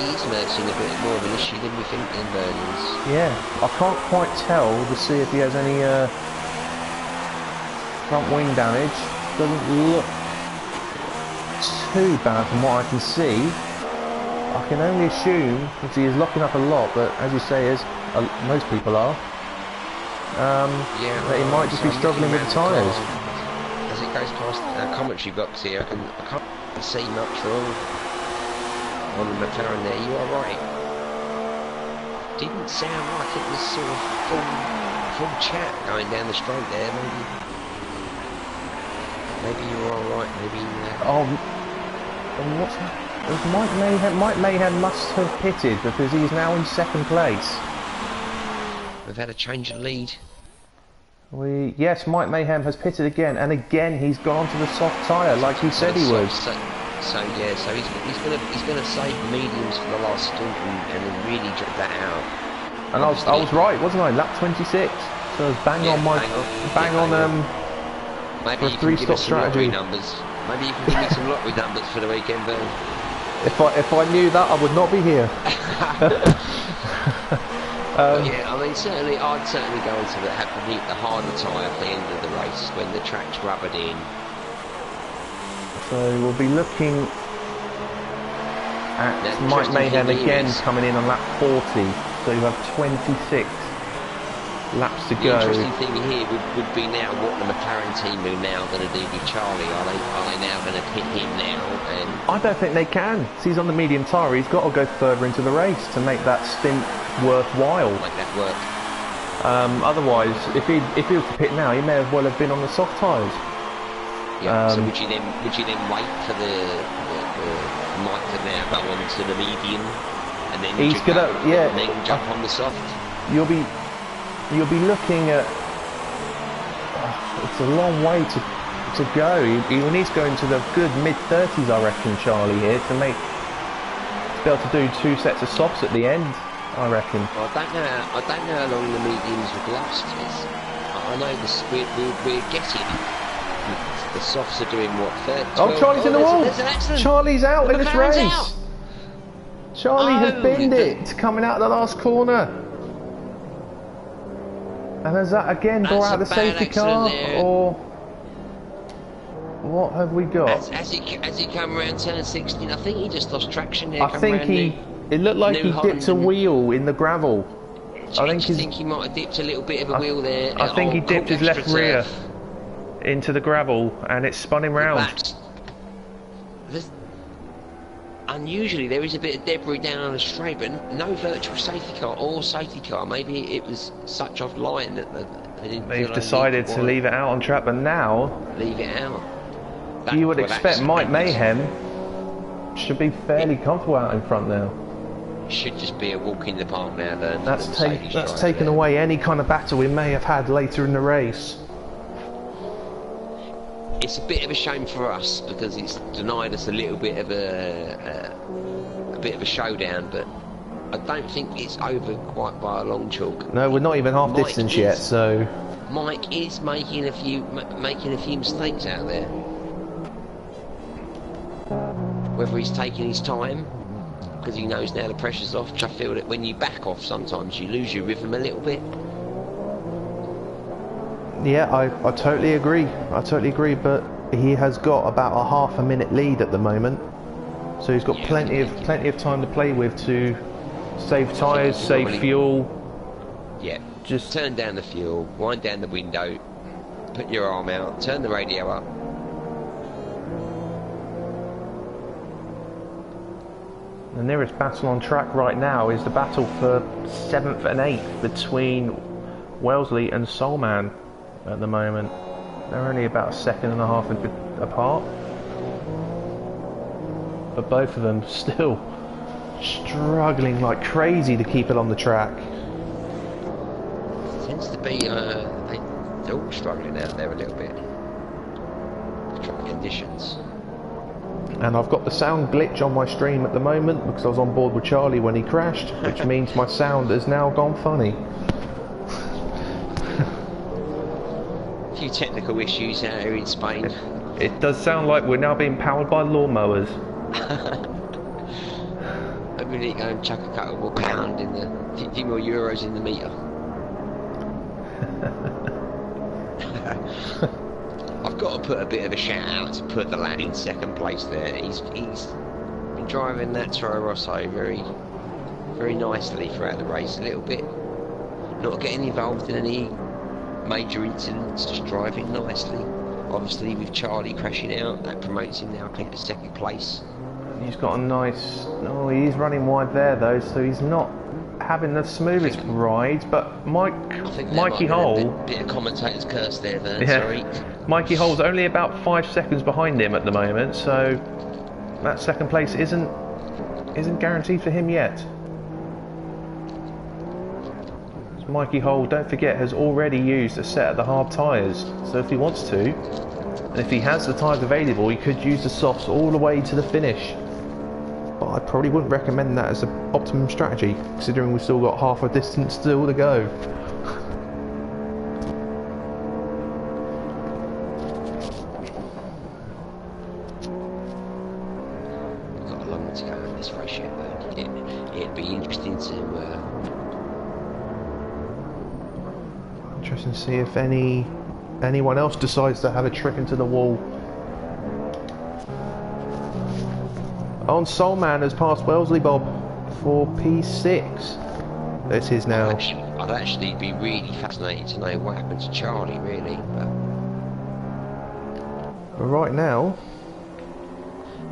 he's nursing a bit more of an issue than we think in Burnings. Yeah, I can't quite tell to see if he has any front wing damage. Doesn't look too bad from what I can see. I can only assume, because he is locking up a lot, but as you say, as most people are, that he might just be struggling with the tyres. As it goes past our commentary box here, I can't see much wrong on the McLaren there. You are right. Didn't sound like it was sort of full chat going down the straight there. Maybe you were all right. Maybe. What's that? Mike Mayhem must have pitted because he's now in second place. We've had a change of lead. Yes, Mike Mayhem has pitted again, and again he's gone onto the soft tyre like he said he would. So he's gonna save the mediums for the last stint and then really drip that out. And I was right, wasn't I? Lap 26. So I was bang on Maybe for a you can give three-stop us some lottery strategy. numbers. Maybe you can give me some lottery numbers for the weekend, but If I knew that, I would not be here. yeah, I mean, I'd certainly go into have the harder tyre at the end of the race when the track's rubbered in. So we'll be looking at Now, Mike Mayhem interesting thing again is- coming in on lap 40. So you have 26 laps to The go. interesting thing here would be now what the McLaren team are now going to do with Charlie. Are they now going to pit him now? And I don't think they can. He's on the medium tyre. He's got to go further into the race to make that stint worthwhile. make that work? Otherwise, if he was to pit now, he may as well have been on the soft tyres. Yeah. So would you then wait for the Mike to now go on to the medium and then He's gonna and then jump on the soft? You'll be looking at. It's a long way to go. He needs to go into the good mid-30s, I reckon, Charlie, here to be able to do 2 sets of softs at the end, I reckon. Well, I don't know how long the mediums would last. I know we're getting. The softs are doing what? 30, Oh, Charlie's in the wall! There's an accident! Charlie's out in this McLaren's race! out. Charlie has Oh, binned it coming out of the last corner. And has that again brought That's out a the bad safety car? accident there. Or what have we got? As he come around turn 16, I think he just lost traction there. I think it looked like he dipped a wheel in the gravel. I think he might have dipped a little bit of a wheel there. I think he dipped his left rear. into the gravel, and it's spun him round. Unusually, there is a bit of debris down on the straight, but no virtual safety car or safety car. Maybe it was such offline that they didn't. They've decided to leave it out on track, but now leave it out. You would expect Mike Mayhem should be fairly comfortable out in front now. Should just be a walk in the park now. Then that's taken away any kind of battle we may have had later in the race. It's a bit of a shame for us because it's denied us a little bit of a showdown, but I don't think it's over quite by a long chalk. No, we're not even half distance yet, so Mike is making a few mistakes out there. Whether he's taking his time because he knows now the pressure's off, which I feel that when you back off sometimes you lose your rhythm a little bit. Yeah, I totally agree. I totally agree, but he has got about a half a minute lead at the moment, so he's got plenty of time to play with to save tyres, save fuel. Yeah, just turn down the fuel, wind down the window, put your arm out, turn the radio up. The nearest battle on track right now is the battle for 7th and 8th between Wellesley and Soulman. At the moment, they're only about a second and a half apart, but both of them still struggling like crazy to keep it on the track. Seems to be they're all struggling out there a little bit. The track conditions. And I've got the sound glitch on my stream at the moment because I was on board with Charlie when he crashed, which means my sound has now gone funny. A few technical issues out here in Spain. It does sound like we're now being powered by lawnmowers. I'm going to go and chuck a couple more pound in the few more euros in the meter. I've got to put a bit of a shout out to put the lad in second place there. He's been driving that Toro Rosso very nicely throughout the race. A little bit, not getting involved in any major incidents, just driving nicely. Obviously with Charlie crashing out, that promotes him now I think to second place. He's got a nice, he's running wide there though, so he's not having the smoothest ride, but Mikey Hole, a bit of commentator's curse there, Vern, yeah. Sorry. Mikey Hole's only about 5 seconds behind him at the moment, so that second place isn't guaranteed for him yet. Mikey Hole, don't forget, has already used a set of the hard tyres, so if he wants to, and if he has the tyres available, he could use the softs all the way to the finish. But I probably wouldn't recommend that as an optimum strategy, considering we've still got half a distance still to go. We've got a long way to go in this race yet, but it'd be interesting to interesting to see if anyone else decides to have a trip into the wall. On Soulman has passed Wellesley Bob for P6. This is now. I'd actually be really fascinated to know what happened to Charlie, really. But right now.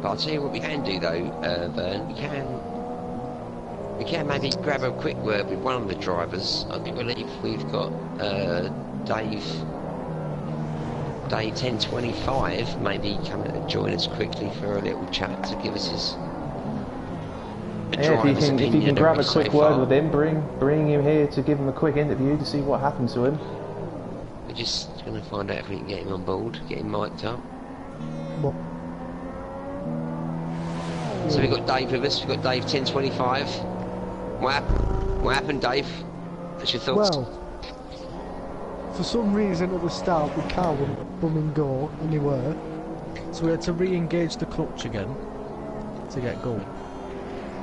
But I'll tell you what we can do though, Vern. We can maybe grab a quick word with one of the drivers. I believe we've got Dave 1025 maybe come and join us quickly for a little chat to give us his if you can grab a quick word with him, bring him here to give him a quick interview to see what happened to him. We're just going to find out if we can get him on board, get him mic'd up. What? So we've got Dave with us, we've got Dave 1025. What happened, Dave? What's your thoughts? Well, for some reason at the start the car wouldn't go anywhere, so we had to re-engage the clutch again to get going.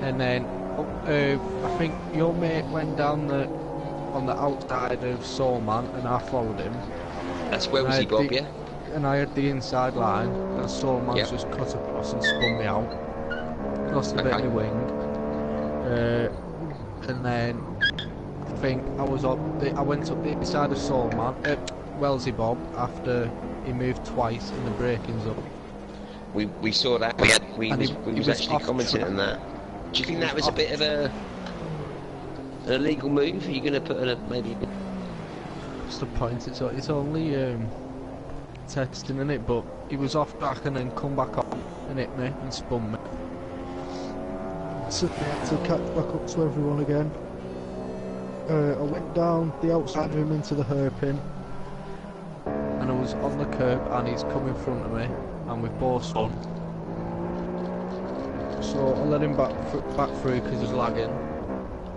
And then I think your mate went down on the outside of Soulman and I followed him. That's where was he, Bob, yeah? And I had the inside line and Soulman's just cut across and spun me out. Lost a bit of my wing. And then I think I went up the side of Soulman, Wellesley Bob after he moved twice and the braking's up. We saw that. We was actually commenting on that. Do you think that was a bit of an illegal move? Are you going to put maybe? What's the point? It's only texting in it, but he was off track and then come back on and hit me and spun me. So to catch back up to everyone again. I went down the outside of him into the hairpin. And I was on the curb and he's come in front of me and we've both spun. So I let him back through because he was lagging.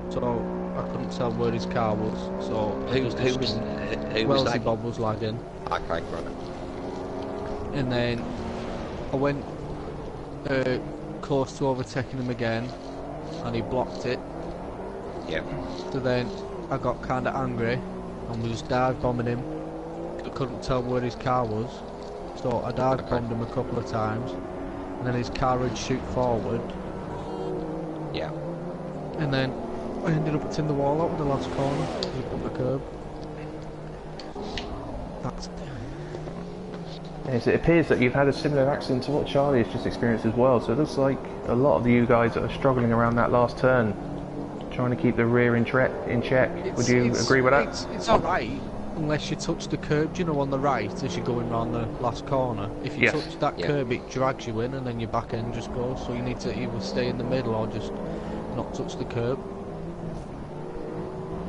So I couldn't tell where his car was. So who was Wellesley lagging? Bob was lagging. Okay, right. And then I went close to overtaking him again and he blocked it. Yeah. So then I got kind of angry and was dive bombing him. I couldn't tell where his car was, so I dive bombed him a couple of times and then his car would shoot forward. Yeah. And then I ended up hitting the wall out in the last corner on the curb. That's Yes, it appears that you've had a similar accident to what Charlie has just experienced as well, so it looks like a lot of you guys are struggling around that last turn, trying to keep the rear in check. Would you agree with that? It's alright, unless you touch the curb, you know, on the right as you're going round the last corner. If you touch that curb, it drags you in and then your back end just goes, so you need to either stay in the middle or just not touch the curb.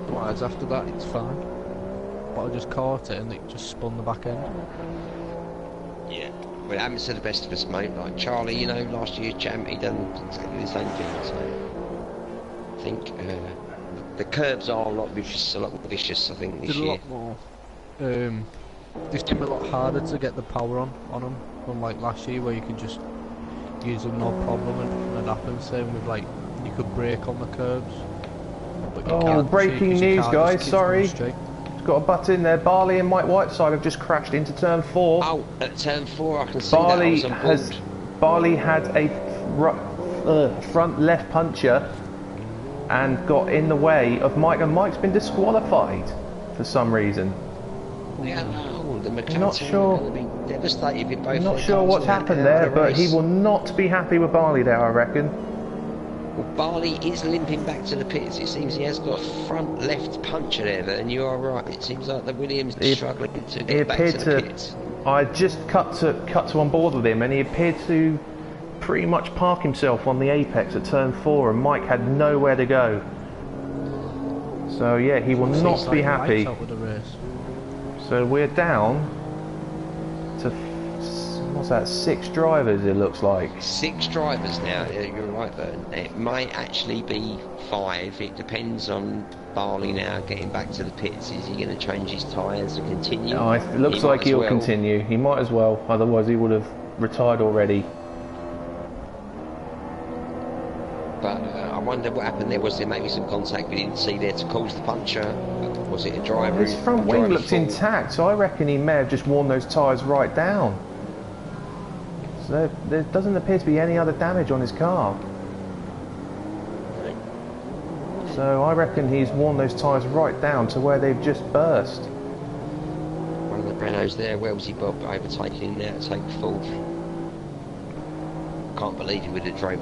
Otherwise, after that, it's fine. But I just caught it and it just spun the back end. Yeah. Well, it happens to the best of us, mate. Like Charlie, you know, last year's champ, he done exactly the same thing. So I think the curbs are a lot more vicious. I think this year. A lot more. They seem a lot harder to get the power on them, unlike last year where you could just use them no problem and it happens. Same with like you could brake on the curbs. But you can't breaking news, guys! Sorry. Got a butt in there. Barley and Mike Whiteside have just crashed into turn 4. Oh, at turn 4, I can see that. Barley had a front left puncher and got in the way of Mike, and Mike's been disqualified for some reason. Yeah, no, the I'm not sure. Going to be devastated with both. I'm not sure what's happened there, but he will not be happy with Barley there, I reckon. Well, Barley is limping back to the pits. It seems he has got a front left puncher there, and you are right. It seems like the Williams is struggling to get back to the pits. I just cut to on board with him, and he appeared to pretty much park himself on the apex at turn 4, and Mike had nowhere to go. So yeah, he will not be happy. So we're down to what's that? 6 drivers, it looks like. 6 drivers now. You're right, Burton. It might actually be 5. It depends on Barley now getting back to the pits. Is he going to change his tyres and continue? Oh, it looks like he'll continue. He might as well, otherwise he would have retired already. But I wonder what happened there. Was there maybe some contact we didn't see there to cause the puncture? Was it a driver? His front wing looked intact, so I reckon he may have just worn those tyres right down. So there doesn't appear to be any other damage on his car. So I reckon he's worn those tyres right down to where they've just burst. One of the Renaults there, Wellesley Bob overtaking there to take 4th. Can't believe he would have drove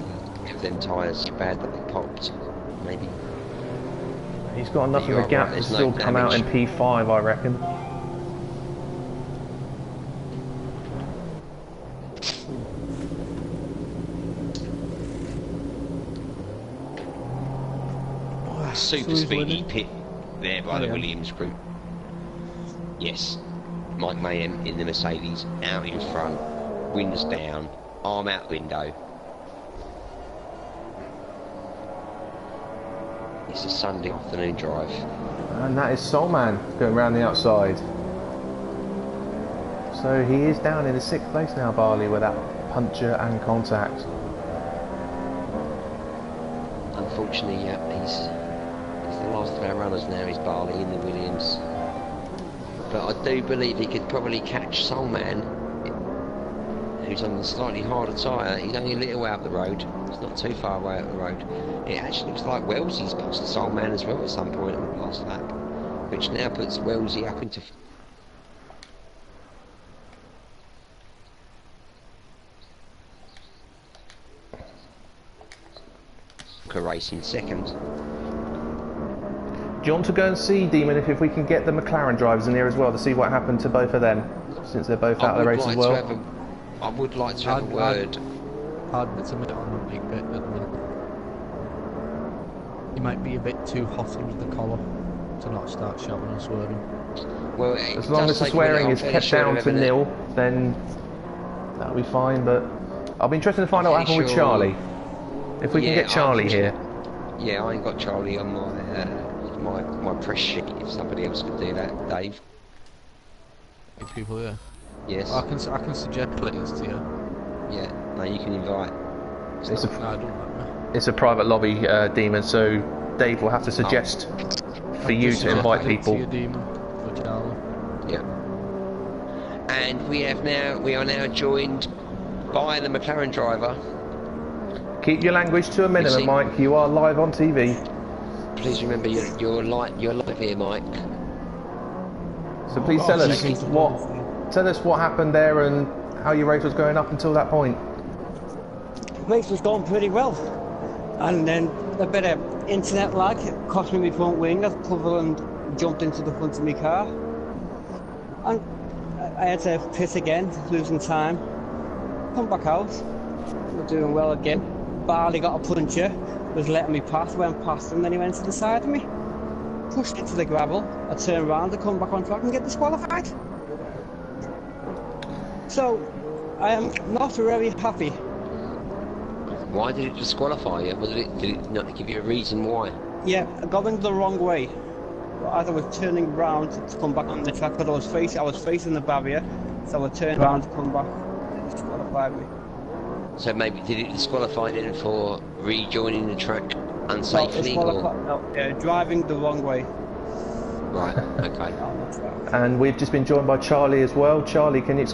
them tyres bad that they popped. Maybe. He's got enough of a gap to still come out in P5, I reckon. Super speedy pit there by the Williams group. Yes, Mike Mayhem in the Mercedes, out in front, winds down, arm out window. It's a Sunday afternoon drive. And that is Soulman going round the outside. So he is down in the 6th place now, Barley, with that puncture and contact. Unfortunately, he's the last of our runners now. He's Barley in the Williams. But I do believe he could probably catch Soulman, who's on the slightly harder tyre. He's only a little way up the road. It's not too far away up the road. It actually looks like Wellesley's passed Soulman as well at some point on the last lap, which now puts Wellesley up into Bronco Racing second. Do you want to go and see, Demon, if we can get the McLaren drivers in here as well to see what happened to both of them, since they're both out of the race as well? I would like to have a word. I'd admit on a big bit at the minute. He might be a bit too hot under the collar to not start shouting and swearing. Well, as long as the swearing is kept down to nil, then that'll be fine. But I'll be interested to find out what happened with Charlie. If we can get Charlie here. Yeah, I ain't got Charlie on my press sheet. If somebody else could do that, Dave. If people here. Yes. I can suggest players to you. Yeah. No, you can invite. It's a private lobby, Demon. So Dave will have to suggest for you to invite people. Yeah. And we are now joined by the McLaren driver. Keep your language to a minimum, Mike. You are live on TV. Please remember you're live here, Mike. So please tell us what happened there and how your race was going up until that point. Race was going pretty well, and then a bit of internet lag cost me my front wing. I covered and jumped into the front of my car, and I had to pit again, losing time. Come back out, we're doing well again. Barley got a puncture, was letting me pass, went past him, then he went to the side of me, pushed into the gravel. I turned around to come back on track and get disqualified. So I am not very happy. Why did it disqualify you? Did it not give you a reason why? Yeah, going the wrong way. As I was turning around to come back on the track, because I was facing the barrier, so I turned around to come back. It disqualified me. So maybe did it disqualify you for rejoining the track unsafely? Driving the wrong way. Right. Okay. And we've just been joined by Charlie as well. Charlie, can you explain